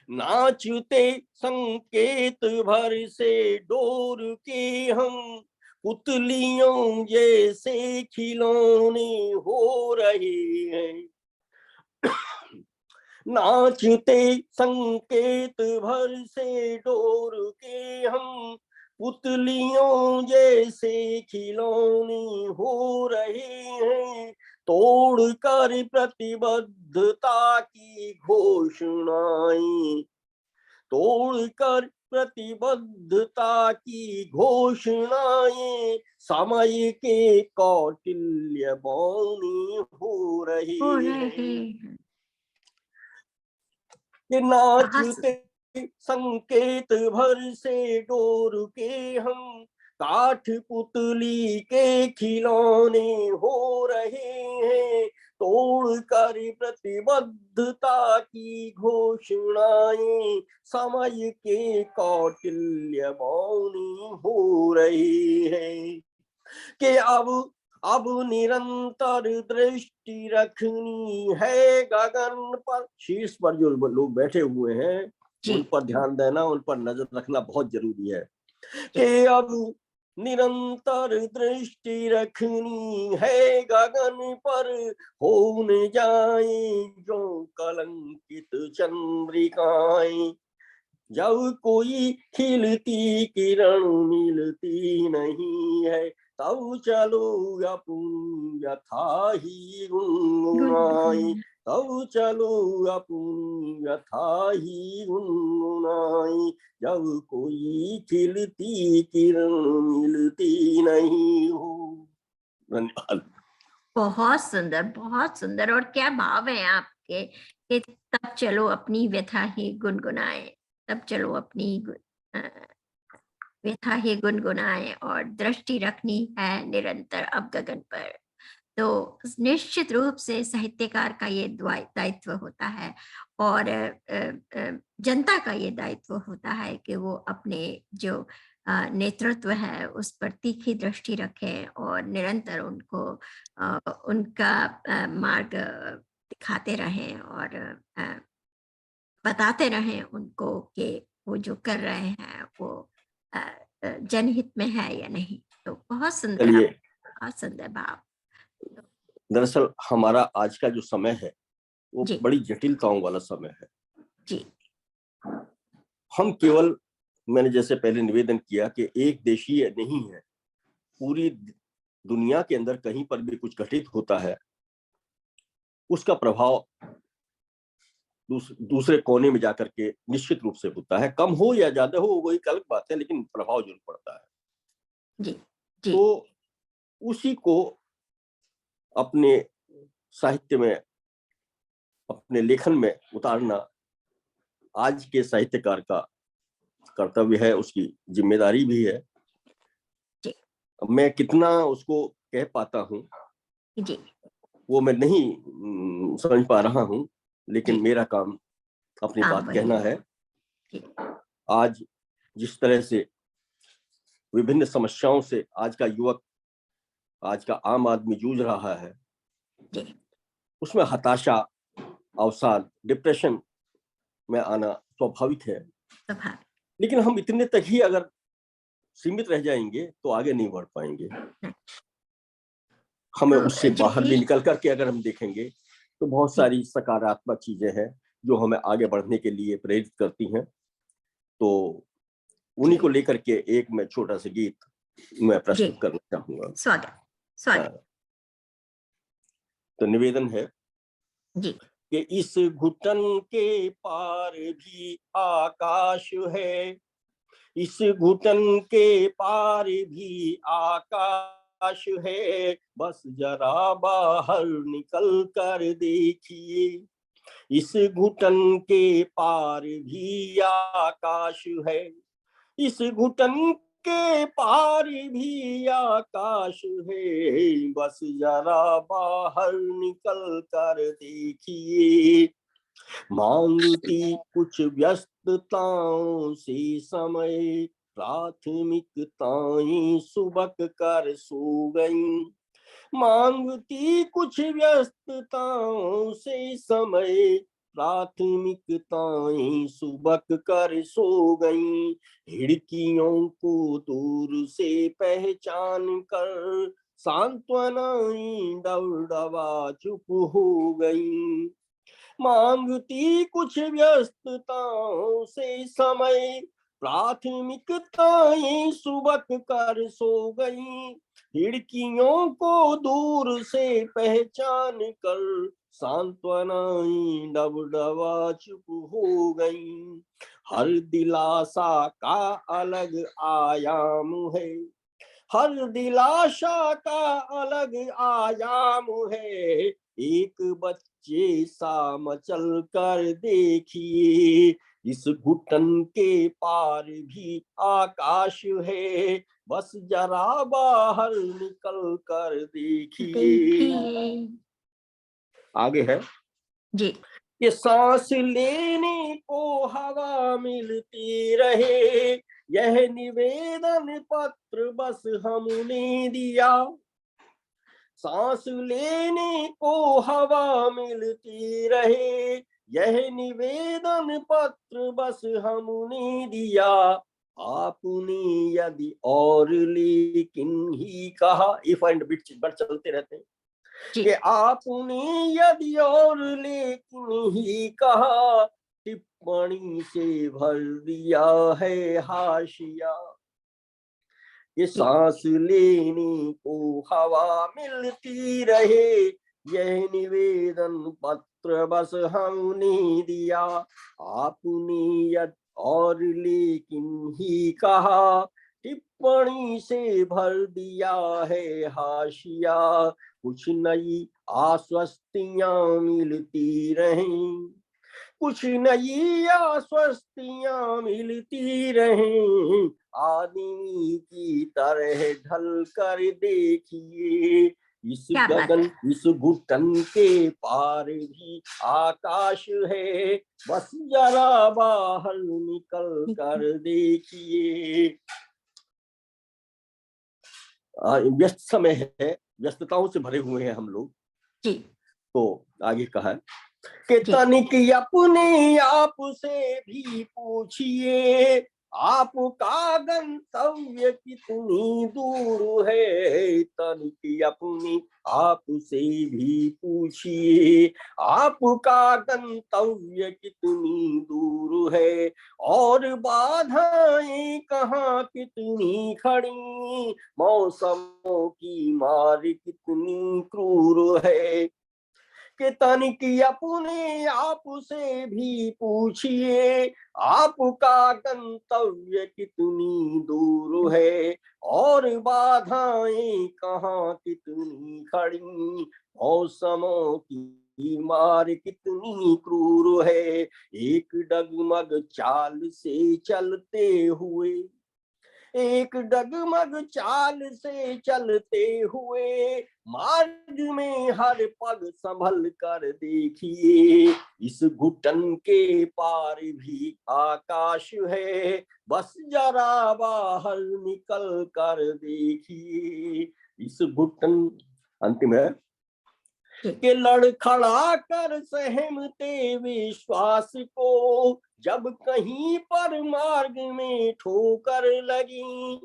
नाचते संकेत भर से डोर के हम, पुतलियों जैसे खिलौने हो रहे हैं। नाचते संकेत भर से डोर के हम, पुतलियों जैसे खिलौने हो रहे हैं। तोड़कर प्रतिबद्धता की घोषणाएं, तोड़कर प्रतिबद्धता की घोषणाएं, समय के कौटिल्य मौनी हो रहे हो रहे हैं। हैं। ये कहाँ नाचते संकेत भर से डोर के हम, काठ पुतली के खिलौने हो रहे हैं। तोड़कर प्रतिबद्धता की घोषणाएं, समय के कौटिल्य मौनी हो रही है। कि अब निरंतर दृष्टि रखनी है गगन पर, शीर्ष पर जो लोग बैठे हुए हैं उन जी पर ध्यान देना, उन पर नजर रखना बहुत जरूरी है। कि अब निरंतर दृष्टि रखनी है गगन पर, हो न जाए जो कलंकित चंद्रिकाएं, जब कोई खिलती किरण मिलती नहीं है, तब चलो अपनी व्यथा ही गुनगुनाए, गुनगुन तब चलो अपनी व्यथा ही गुनगुनाए, जब कोई खिलती किरण मिलती नहीं हो। धन्यवाद। बहुत सुंदर। और क्या भाव है आपके कि तब चलो अपनी व्यथा ही गुनगुनाए, तब चलो अपनी अ, व्यथा ही गुनगुनाए, और दृष्टि रखनी है निरंतर अब गगन पर। तो निश्चित रूप से साहित्यकार का ये दायित्व होता है, और जनता का ये दायित्व होता है कि वो अपने जो नेतृत्व है उस पर तीखी दृष्टि रखें और निरंतर उनको उनका मार्ग दिखाते रहें, और बताते रहें उनको कि वो जो कर रहे हैं वो जनहित में है या नहीं। तो बहुत सुंदर, चलिए, बहुत सुंदर भाव। दरअसल हमारा आज का जो समय है वो जी बड़ी जटिलताओं वाला समय है। जी हम केवल, मैंने जैसे पहले निवेदन किया कि एक देशीय नहीं है, पूरी दुनिया के अंदर कहीं पर भी कुछ घटित होता है उसका प्रभाव दूसरे कोने में जाकर के निश्चित रूप से होता है। कम हो या ज्यादा हो वो एक अलग बात है, लेकिन प्रभाव जरूर पड़ता है। जी जी तो उसी को अपने साहित्य में, अपने लेखन में उतारना आज के साहित्यकार का कर्तव्य है, उसकी जिम्मेदारी भी है। जी मैं कितना उसको कह पाता हूँ जी वो मैं नहीं समझ पा रहा हूँ, जी लेकिन मेरा काम अपनी काम बात वही कहना है। है। जी आज जिस तरह से विभिन्न समस्याओं से आज का युवक, आज का आम आदमी जूझ रहा है, जी उसमें हताशा, अवसाद, डिप्रेशन में आना स्वाभाविक है। स्वभाव लेकिन हम इतने तक ही अगर सीमित रह जाएंगे तो आगे नहीं बढ़ पाएंगे। है। हमें तो उससे जब बाहर भी भी निकल करके अगर हम देखेंगे तो बहुत जी सारी सकारात्मक चीजें हैं जो हमें आगे बढ़ने के लिए प्रेरित करती हैं। तो उन्हीं को जी लेकर के एक मैं छोटा सा गीत मैं जी प्रस्तुत करना चाहूंगा। स्वागत स्वागत। तो निवेदन है जी कि इस घुटन के पार भी आकाश है, इस घुटन के पार भी आकाश है, बस जरा बाहर निकल कर देखिए, इस घुटन के पार भी आकाश है, इस घुटन के पार भी आकाश है, बस जरा बाहर निकल कर देखिए। मांगती कुछ व्यस्तताओं से समय, प्राथमिकताएं सुबक कर सो गईं। मांगती कुछ व्यस्तताओं से समय, प्राथमिकताएं सुबक कर सो गईं। खिड़कियों को दूर से पहचान कर सांत्वनाएं दबदबा चुप हो गईं। मांगती कुछ व्यस्तताओं से समय, प्राथमिकताएं सुबक कर सो गईं। खिड़कियों को दूर से पहचान कर सांत्वनाएं डबडबा चुप हो गईं। हर दिलासा का अलग आयाम है, हर दिलासा का अलग आयाम है। एक बच्चे सा मचल कर देखिए, इस घुटन के पार भी आकाश है, बस जरा बाहर निकल कर देखिए। आगे है जी। कि सांस लेने को हवा मिलती रहे, यह निवेदन पत्र बस हमने दिया। सांस लेने को हवा मिलती रहे, यह निवेदन पत्र बस हमने दिया। आपने यदि और लेकिन ही कहा, इफ एंड बट चलते रहते हैं कि आपने यदि और लेकिन ही कहा, टिप्पणी से भर दिया है हाशिया। ये सांस लेने को हवा मिलती रहे, यह निवेदन पत्र बस हमने दिया। आपने यदि और लेकिन ही कहा, टिप्पणी से भर दिया है हाशिया। कुछ नई आश्वस्तियां मिलती रहें, कुछ नई आश्वस्तियां मिलती रहें। आदमी की तरह ढल कर देखिए, इस गगन इस घुटन के पार भी आकाश है, बस जरा बाहर निकल कर देखिए। व्यस्त समय है, व्यस्तताओं से भरे हुए हैं हम लोग। तो आगे कहा कि तनिक अपने आप से भी पूछिए, आपका गंतव्य कितनी दूर है। तनिक अपने आप से भी पूछिए, आपका गंतव्य कितनी दूर है, और बाधाएं कहाँ कितनी खड़ी, मौसमों की मार कितनी क्रूर है। कि तनिक अपने आप से भी पूछिए, आपका गंतव्य कितनी दूर है, और बाधाएं कहाँ कितनी खड़ी, मौसमों की मार कितनी क्रूर है। एक डगमग चाल से चलते हुए, एक डगमग चाल से चलते हुए, मार्ग में हर पग संभल कर देखिए। इस घुटन के पार भी आकाश है, बस जरा बाहर निकल कर देखिए। इस घुटन अंतिम है कि लड़खड़ा कर सहमते विश्वास को, जब कहीं पर मार्ग में ठोकर लगी।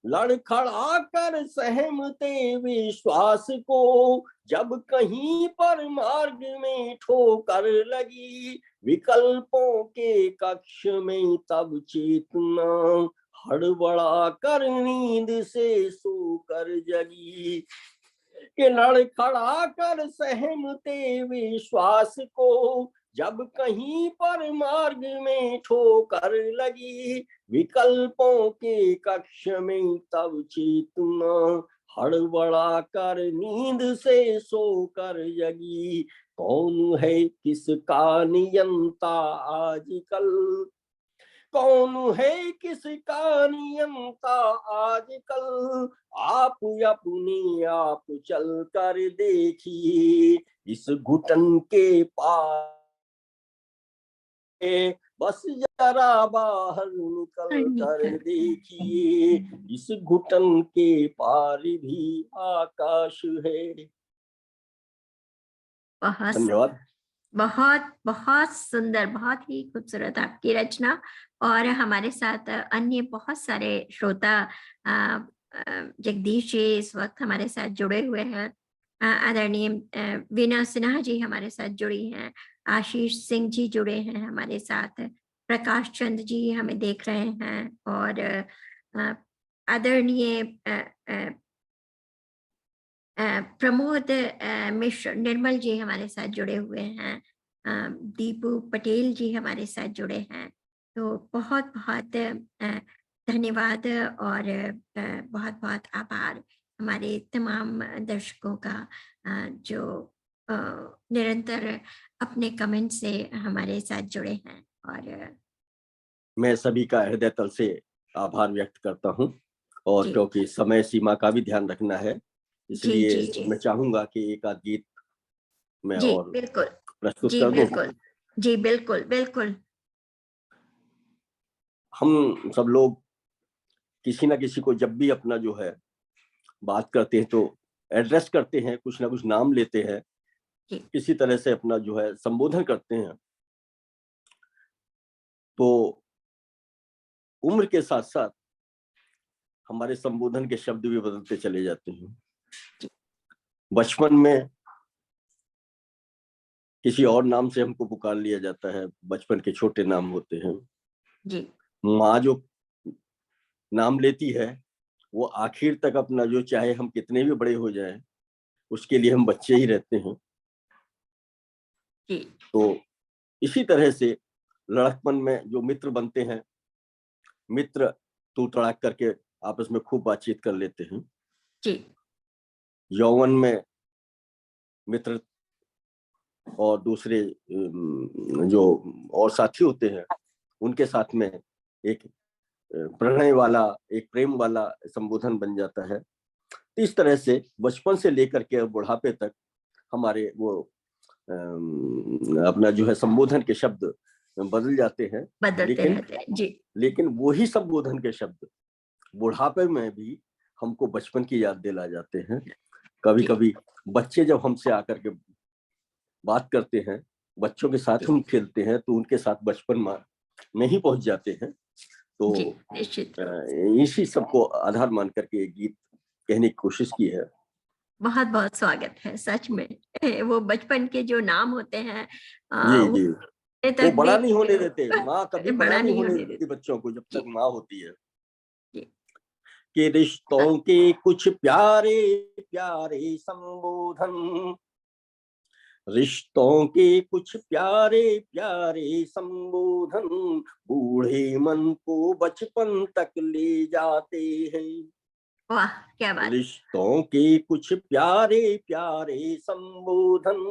लड़खड़ा कर सहमते विश्वास को, जब कहीं पर मार्ग में ठोकर लगी। विकल्पों के कक्ष में तब चेतना हड़बड़ा कर नींद से सोकर जगी। कि लड़खड़ा कर सहमते विश्वास को, जब कहीं पर मार्ग में ठोकर लगी। विकल्पों के कक्ष में तब चेतना हड़बड़ा कर नींद से सोकर जगी। कौन है किसका नियंता आजकल, कौन है किसका नियंता आजकल, आप अपने आप चल कर देखिए, इस घुटन के पार बस जरा बाहर निकल कर देखिए, इस घुटन के पार भी आकाश है। बहुत धन्यवाद। बहुत बहुत सुंदर, बहुत ही खूबसूरत आपकी रचना। और हमारे साथ अन्य बहुत सारे श्रोता, जगदीश जी इस वक्त हमारे साथ जुड़े हुए हैं, आदरणीय वीना सिन्हा जी हमारे साथ जुड़ी हैं, आशीष सिंह जी जुड़े हैं हमारे साथ, प्रकाश चंद जी हमें देख रहे हैं, और आदरणीय प्रमोद मिश्र निर्मल जी हमारे साथ जुड़े हुए हैं, दीपू पटेल जी हमारे साथ जुड़े हैं। तो बहुत बहुत धन्यवाद और बहुत बहुत आभार हमारे तमाम दर्शकों का, जो निरंतर अपने कमेंट से हमारे साथ जुड़े हैं। और मैं सभी का हृदय तल से आभार व्यक्त करता हूं, और जी क्योंकि समय सीमा का भी ध्यान रखना है, जी इसलिए जी जी मैं चाहूंगा कि एक आध गीत मैं जी और बिल्कुल, प्रस्तुत जी कर दूं। बिल्कुल, जी बिल्कुल बिल्कुल। हम सब लोग किसी ना किसी को जब भी अपना जो है बात करते हैं तो एड्रेस करते हैं, कुछ ना कुछ नाम लेते हैं, जी किसी तरह से अपना जो है संबोधन करते हैं। तो उम्र के साथ साथ हमारे संबोधन के शब्द भी बदलते चले जाते हैं। बचपन में किसी और नाम से हमको पुकार लिया जाता है, बचपन के छोटे नाम होते हैं। जी माँ जो नाम लेती है वो आखिर तक अपना जो चाहे हम कितने भी बड़े हो जाएं, उसके लिए हम बच्चे ही रहते हैं। जी तो इसी तरह से लड़कपन में जो मित्र बनते हैं, मित्र तू तड़ाक करके आपस में खूब बातचीत कर लेते हैं। जी यौवन में मित्र और दूसरे जो और साथी होते हैं, उनके साथ में एक प्रणय वाला, एक प्रेम वाला संबोधन बन जाता है। इस तरह से बचपन से लेकर के बुढ़ापे तक हमारे वो अपना जो है संबोधन के शब्द बदल जाते हैं। बदलते लेकिन रहते हैं। जी लेकिन वही संबोधन के शब्द बुढ़ापे में भी हमको बचपन की याद दिला जाते हैं। कभी जी कभी बच्चे जब हमसे आकर के बात करते हैं, बच्चों के साथ जी हम खेलते हैं, तो उनके साथ बचपन में ही पहुंच जाते हैं। तो जी निश्चित रूप से। इसी सबको आधार मान करके एक गीत कहने की कोशिश की है। बहुत बहुत स्वागत है सच में। वो बचपन के जो नाम होते हैं, जी वो जी, अभी वो तक भी बड़ा नहीं होने देते, माँ कभी बड़ा बड़ा नहीं नहीं होने होने देती देते। बच्चों को जब तक जी माँ होती है। जी कि रिश्तों के कुछ प्यारे प्यारे संबोधन, रिश्तों के कुछ प्यारे प्यारे संबोधन, बूढ़े मन को बचपन तक ले जाते हैं। वाह क्या बात। रिश्तों के कुछ प्यारे प्यारे संबोधन,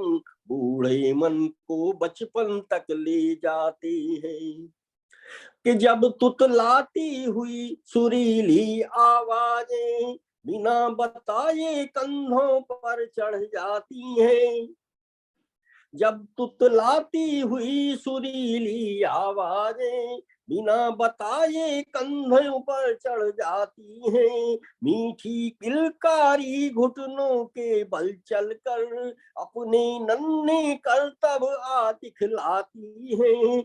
बूढ़े मन को बचपन तक ले जाते हैं। कि जब तुतलाती हुई सुरीली आवाजें बिना बताए कंधों पर चढ़ जाती हैं, जब तुतलाती हुई सुरीली आवाजें बिना बताए कंधों पर चढ़ जाती हैं, मीठी किलकारी घुटनों के बल चलकर अपने नन्हे करतब आ दिखलाती हैं।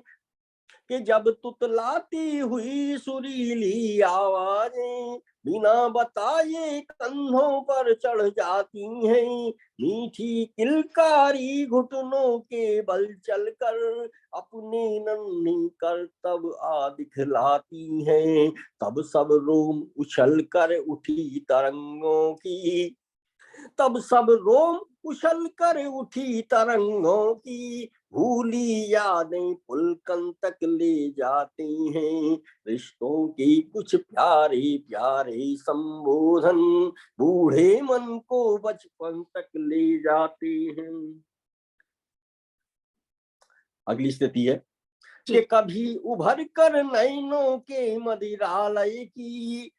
कि जब तुतलाती हुई सुरीली आवाजें बिना बताए कंधों पर चढ़ जाती हैं, मीठी किलकारी घुटनों के बल चलकर अपने नन्ही करतब आ दिखलाती हैं। तब सब रोम उछल कर उठी तरंगों की, तब सब रोम उछल कर उठी तरंगों की, भूली यादें पुलकन तक ले जाती हैं। रिश्तों की कुछ प्यारे प्यारे संबोधन, बूढ़े मन को बचपन तक ले जाते हैं। अगली स्थिति है, जी। कि कभी उभर कर नैनों के मदिरालय की,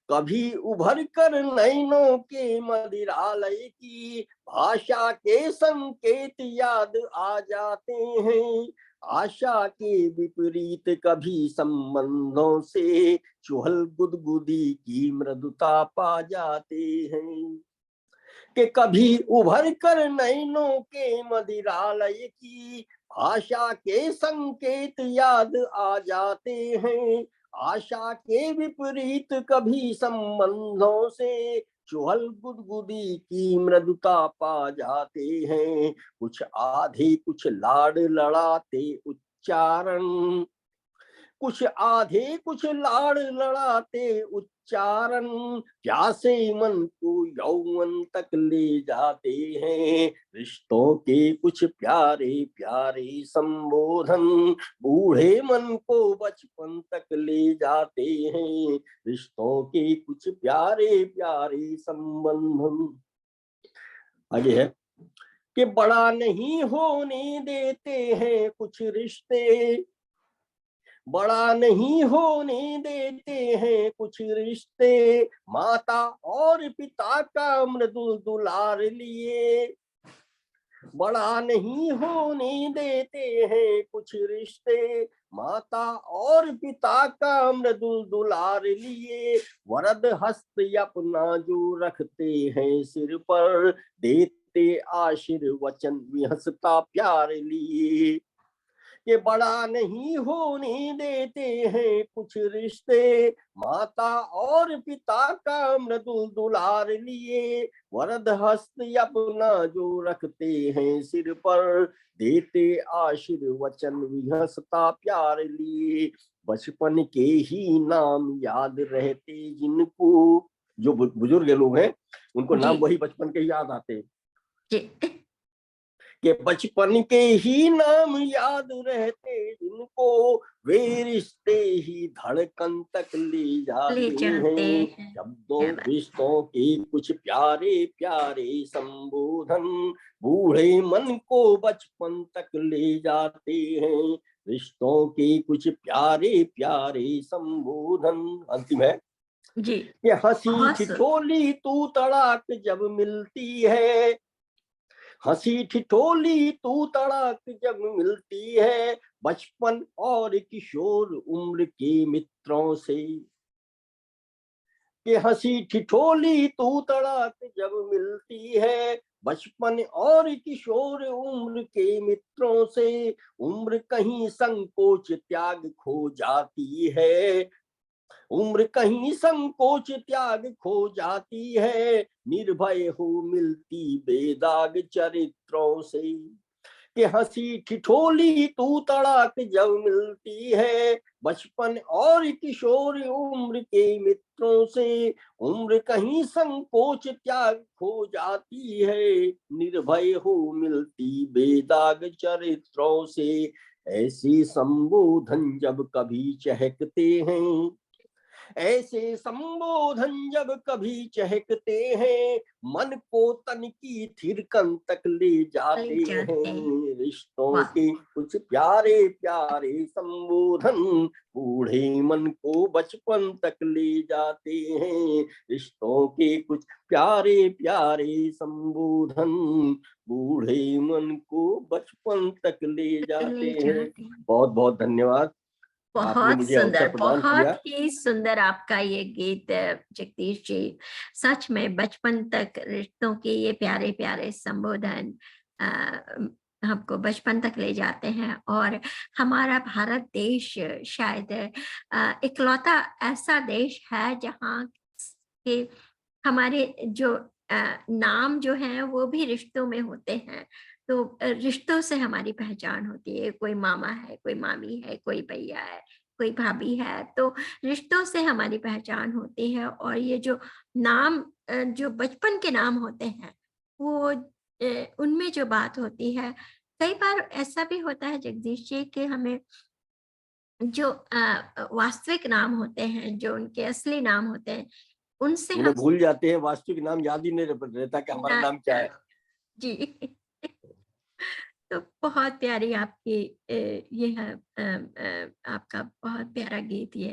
कभी उभर कर नैनों के मदिरालय की भाषा के संकेत याद आ जाते हैं। आशा के विपरीत कभी संबंधों से चुहल गुदगुदी की मृदुता पा जाते हैं। कि कभी उभर कर नैनों के मदिरालय की भाषा के संकेत याद आ जाते हैं। आशा के विपरीत कभी संबंधों से चुहल गुदगुदी की मृदुता पा जाते हैं। कुछ आधे कुछ लाड़ लड़ाते उच्चारण, कुछ आधे कुछ लाड़ लड़ाते उच्चारण, प्यासे मन को यौवन तक ले जाते हैं। रिश्तों के कुछ प्यारे प्यारे संबोधन बूढ़े मन को बचपन तक ले जाते हैं। रिश्तों के कुछ प्यारे प्यारे संबंधन। आगे है कि बड़ा नहीं होने देते हैं कुछ रिश्ते, बड़ा नहीं होने देते हैं कुछ रिश्ते, माता और पिता का मृदुल दुलार लिए। बड़ा नहीं होने देते हैं कुछ रिश्ते, माता और पिता का मृदुल दुलार लिए। वरद हस्त अपना जो रखते हैं सिर पर, देते आशीर्वचन विहसता प्यार लिए। कि बड़ा नहीं होने देते हैं कुछ रिश्ते, माता और पिता का मृदुल दुलार लिए। वरद हस्त अपना जो रखते हैं सिर पर, देते आशीर्वचन विहसता प्यार लिए। बचपन के ही नाम याद रहते जिनको, जो बुजुर्ग लोग हैं उनको नाम जी। वही बचपन के याद आते। जी। कि बचपन के ही नाम याद रहते जिनको, वे रिश्ते ही धड़कन तक ले जाते जाते हैं। हैं। जब दो क्या बात। रिश्तों के कुछ प्यारे प्यारे संबोधन बूढ़े मन को बचपन तक ले जाते हैं। रिश्तों के कुछ प्यारे प्यारे संबोधन। अंतिम है जी। कि हंसी बहुत ठिठोली तू तड़ाक जब मिलती है, हंसी ठिठोली तू तड़ाक जब मिलती है, बचपन और किशोर उम्र के मित्रों से। कि हंसी ठिठोली तू तड़ाक जब मिलती है, बचपन और किशोर उम्र के मित्रों से। उम्र कहीं संकोच त्याग खो जाती है, उम्र कहीं संकोच त्याग खो जाती है। निर्भय हो मिलती बेदाग चरित्रों से। कि हंसी ठिठोली तू तड़ाक जब मिलती है, बचपन और किशोर उम्र के मित्रों से। उम्र कहीं संकोच त्याग खो जाती है, निर्भय हो मिलती बेदाग चरित्रों से। ऐसे संबोधन जब कभी चहकते हैं, ऐसे संबोधन जब कभी चहकते हैं, मन को तन की थिरकन तक ले जाते हैं। रिश्तों वाह। के कुछ प्यारे प्यारे संबोधन बूढ़े मन को बचपन तक ले जाते हैं। रिश्तों के कुछ प्यारे प्यारे संबोधन बूढ़े मन को बचपन तक ले जाते हैं। बहुत बहुत धन्यवाद, आपने बहुत मुझे सुंदर, अवसर प्रदान किया। बहुत ही सुंदर आपका ये गीत जगदीश जी। सच में बचपन तक रिश्तों के ये प्यारे प्यारे संबोधन हमको बचपन तक ले जाते हैं। और हमारा भारत देश शायद इकलौता ऐसा देश है जहाँ के हमारे जो नाम जो हैं वो भी रिश्तों में होते हैं। तो रिश्तों से हमारी पहचान होती है। कोई मामा है, कोई मामी है, कोई भैया है, कोई भाभी है, तो रिश्तों से हमारी पहचान होती है। और ये जो नाम जो बचपन के नाम होते हैं वो उनमें जो बात होती है, कई बार ऐसा भी होता है जगदीश जी कि हमें जो वास्तविक नाम होते हैं, जो उनके असली नाम होते हैं, उनसे हम उन्हें भूल जाते हैं, वास्तविक नाम याद ही नहीं रहता कि हमारा ना, नाम क्या है। जी। तो बहुत प्यारी आपकी ये है आपका बहुत प्यारा गीत ये।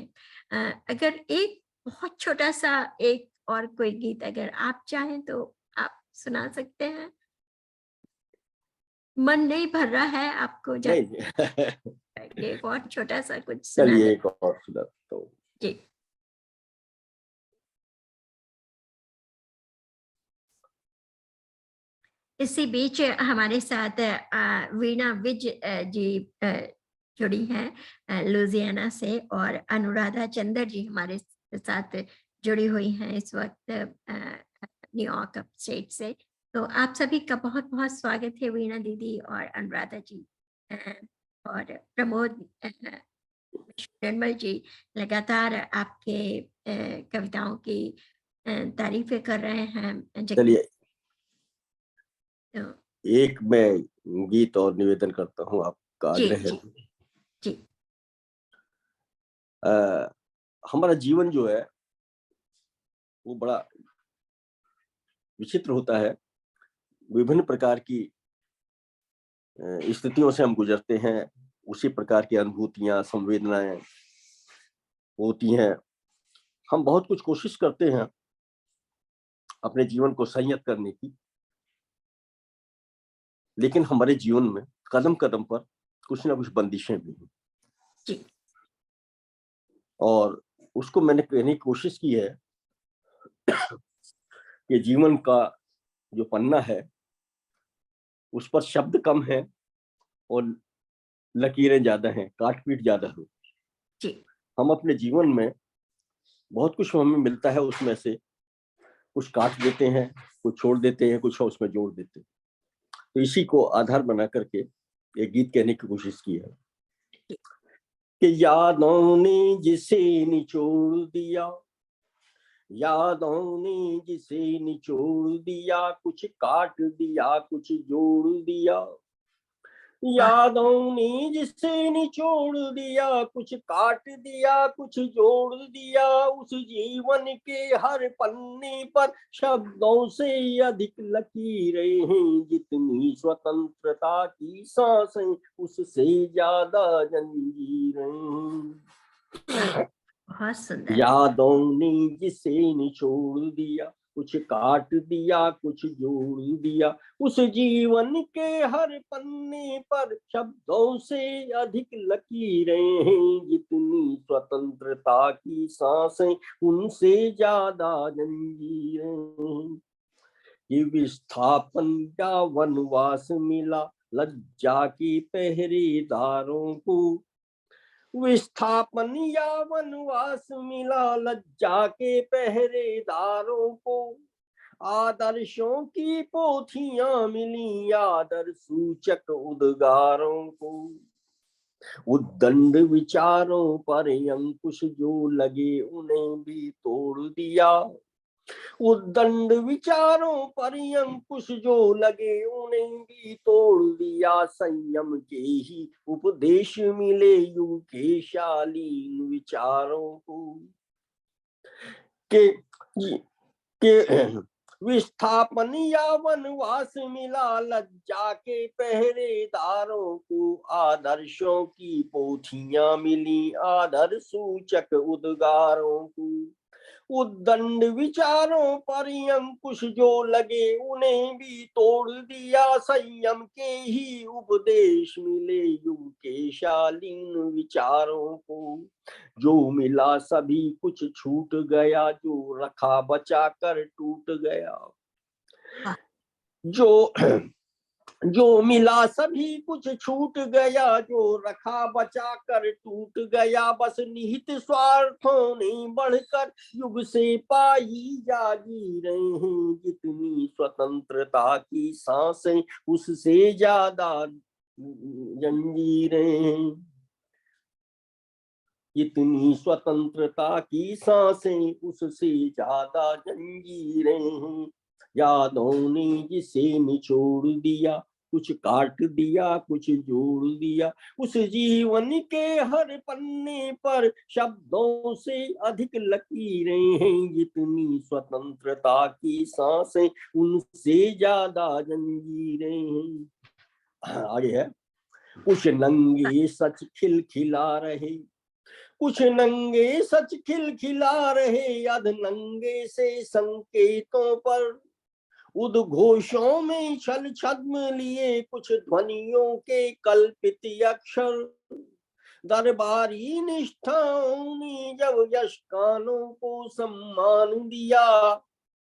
अगर एक बहुत छोटा सा एक और कोई गीत अगर आप चाहें तो आप सुना सकते हैं। मन नहीं भर रहा है आपको जब नहीं एक और छोटा सा कुछ सुना चलिए दे। एक और सुना तो जी इसी बीच हमारे साथ वीणा विज जी जुड़ी हैं लुजियाना से, और अनुराधा चंद्र जी हमारे साथ जुड़ी हुई हैं इस वक्त न्यूयॉर्क स्टेट से। तो आप सभी का बहुत बहुत स्वागत है वीणा दीदी और अनुराधा जी। और प्रमोद निर्मल जी लगातार आपके कविताओं की तारीफें कर रहे हैं। चलिए तो एक मैं गीत और निवेदन करता हूँ, आपका जी आग्रह है। जी जी हमारा जीवन जो है वो बड़ा विचित्र होता है। विभिन्न प्रकार की स्थितियों से हम गुजरते हैं, उसी प्रकार की अनुभूतियां संवेदनाएं होती हैं। हम बहुत कुछ कोशिश करते हैं अपने जीवन को संयत करने की, लेकिन हमारे जीवन में कदम कदम पर कुछ ना कुछ बंदिशें भी हैं। जी और उसको मैंने कहने की कोशिश की है कि जीवन का जो पन्ना है उस पर शब्द कम है और लकीरें ज्यादा हैं, काट पीट ज्यादा है। जी हम अपने जीवन में बहुत कुछ हमें मिलता है, उसमें से कुछ काट देते हैं, कुछ छोड़ देते हैं, कुछ उसमें जोड़ देते हैं। तो इसी को आधार बना करके एक गीत कहने की कोशिश की है कि यादों ने जिसे निचोड़ दिया, यादों ने जिसे निचोड़ दिया, कुछ काट दिया कुछ जोड़ दिया। वाह यादों ने जिसे निचोड़ दिया, कुछ काट दिया कुछ जोड़ दिया। उस जीवन के हर पन्ने पर शब्दों से अधिक लकीरें हैं। जितनी स्वतंत्रता की सांसें उससे ज्यादा जंजीरें। बहुत सुंदर। यादों ने जिसे निचोड़ दिया, कुछ काट दिया कुछ जोड़ दिया। उस जीवन के हर पन्ने पर शब्दों से अधिक लकीरें हैं। जितनी स्वतंत्रता की सांसें उनसे ज्यादा जंजीरें। ये विस्थापन या वनवास मिला लज्जा की पहरेदारों को। विस्थापन या वनवास मिला लज्जा के पहरेदारों को। आदर्शों की पोथियां मिली आदर सूचक उद्गारों को। उद्दंड विचारों पर अंकुश जो लगे उन्हें भी तोड़ दिया। उद्दंड विचारों पर अंकुश जो लगे उन्हें भी तोड़ दिया। संयम के ही उपदेश मिले यूं के शालीन विचारों को। के के विस्थापन या वनवास मिला लज्जा के पहरेदारों को। आदर्शों की पोथियां मिली आदर सूचक उद्गारों को। उद्दंड विचारों पर अंकुश जो लगे उन्हें भी तोड़ दिया। संयम के ही उपदेश मिले युग के शालीन विचारों को। जो मिला सभी कुछ छूट गया, जो रखा बचा कर टूट गया। वाह जो जो मिला सभी कुछ छूट गया, जो रखा बचा कर टूट गया। बस निहित स्वार्थों ने बढ़कर युग से पाई जागी रहे हैं। जितनी स्वतंत्रता की सांसें उससे ज्यादा जंजीरें हैं। जितनी स्वतंत्रता की सांसें उससे ज्यादा जंजीरें हैं। यादों ने जिसे निचोड़ दिया, कुछ काट दिया कुछ जोड़ दिया। उस जीवन के हर पन्ने पर शब्दों से अधिक लकीरें हैं। जितनी स्वतंत्रता की सांसें उनसे ज्यादा जंजीरें हैं। आगे है, कुछ नंगे सच खिलखिला रहे, कुछ नंगे सच खिलखिला रहे, अध नंगे से संकेतों पर उद्घोषों में छल छद्म लिए, कुछ ध्वनियों के कल्पित अक्षर, दरबारी निष्ठाओं ने जब यश कानों को सम्मान दिया,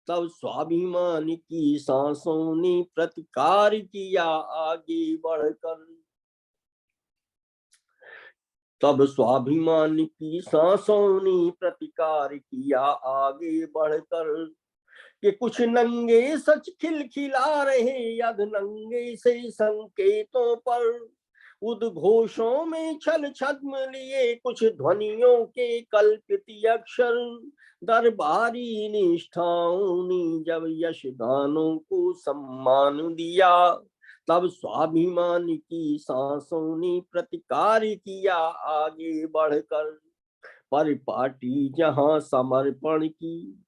तब स्वाभिमान की सांसों ने प्रतिकार किया आगे बढ़कर। तब स्वाभिमान की सांसों ने प्रतिकार किया आगे बढ़कर, कि कुछ नंगे सच खिलखिला रहे, अध नंगे से संकेतों पर उद्घोषों में छल छद्म लिए, कुछ ध्वनियों के कल्पित अक्षर, दरबारी निष्ठाओं ने जब यश गानों को सम्मान दिया, तब स्वाभिमान की सांसों ने प्रतिकार किया आगे बढ़कर। परिपाटी जहां समर्पण की,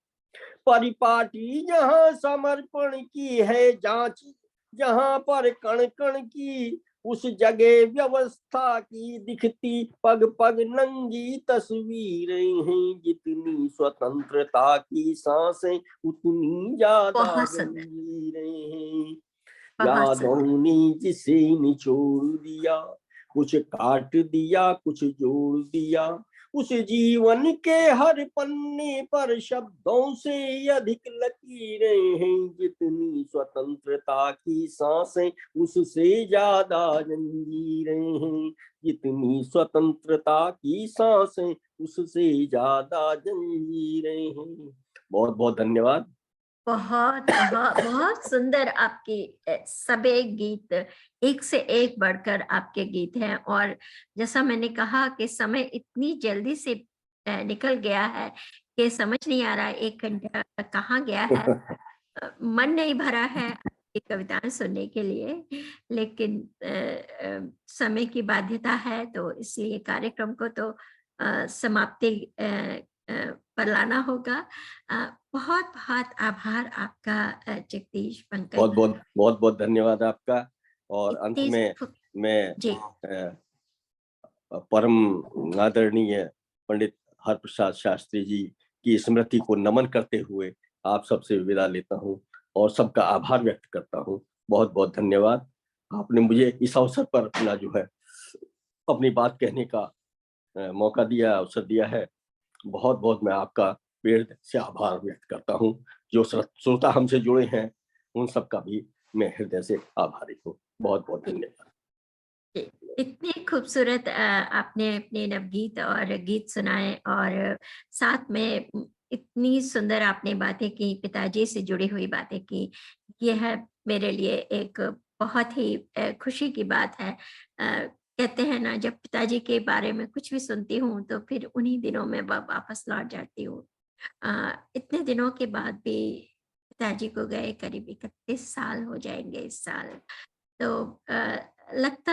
परिपाटी जहां समर्पण की है जांच, जहां पर कण कण की उस जगह व्यवस्था की दिखती पग पग नंगी तस्वीरें हैं, जितनी स्वतंत्रता की सांसें उतनी ज्यादा बहुत सुंदर, जंजीरें हैं। बहुत सुंदर। यादों ने जिसे निचोड़ दिया, कुछ काट दिया कुछ जोड़ दिया, उस जीवन के हर पन्ने पर शब्दों से अधिक लकीरें हैं, जितनी स्वतंत्रता की सांसें उससे ज्यादा जंजीरें हैं, जितनी स्वतंत्रता की सांसें उससे ज्यादा जंजीरें हैं। बहुत बहुत धन्यवाद। बहुत बहुत बहुत सुंदर आपके सभी गीत, एक से एक बढ़कर आपके गीत हैं। और जैसा मैंने कहा कि समय इतनी जल्दी से निकल गया है कि समझ नहीं आ रहा है 1 घंटा कहाँ गया है। मन नहीं भरा है आपकी कविताएं सुनने के लिए, लेकिन समय की बाध्यता है, तो इसलिए कार्यक्रम को तो समाप्ति पर लाना होगा। बहुत बहुत आभार आपका जगदीश पंकज। बहुत बहुत बहुत बहुत धन्यवाद आपका। और अंत इतनी में मैं जी परम आदरणीय पंडित हरप्रसाद शास्त्री जी की स्मृति को नमन करते हुए आप सबसे विदा लेता हूं और सबका आभार व्यक्त करता हूं। बहुत बहुत धन्यवाद। आपने मुझे इस अवसर पर अपना जो है अपनी बात कहने का मौका दिया, अवसर दिया है। बहुत बहुत मैं आपका पेड़ से आभार व्यक्त करता हूं। जो श्रोता हमसे जुड़े हैं उन सबका भी मैं हृदय से आभारी हूँ। बहुत बहुत धन्यवाद। इतने खूबसूरत आपने अपने नवगीत और गीत सुनाए, और साथ में इतनी सुंदर आपने बातें की, पिताजी से जुड़ी हुई बातें की। यह मेरे लिए एक बहुत ही खुशी की बात है। कहते हैं ना, जब पिताजी के बारे में कुछ भी सुनती हूँ तो फिर उन्हीं दिनों में वापस लौट जाती हूँ। इतने दिनों के बाद भी, पिताजी को गए करीब 31 साल हो जाएंगे इस साल। तो लगता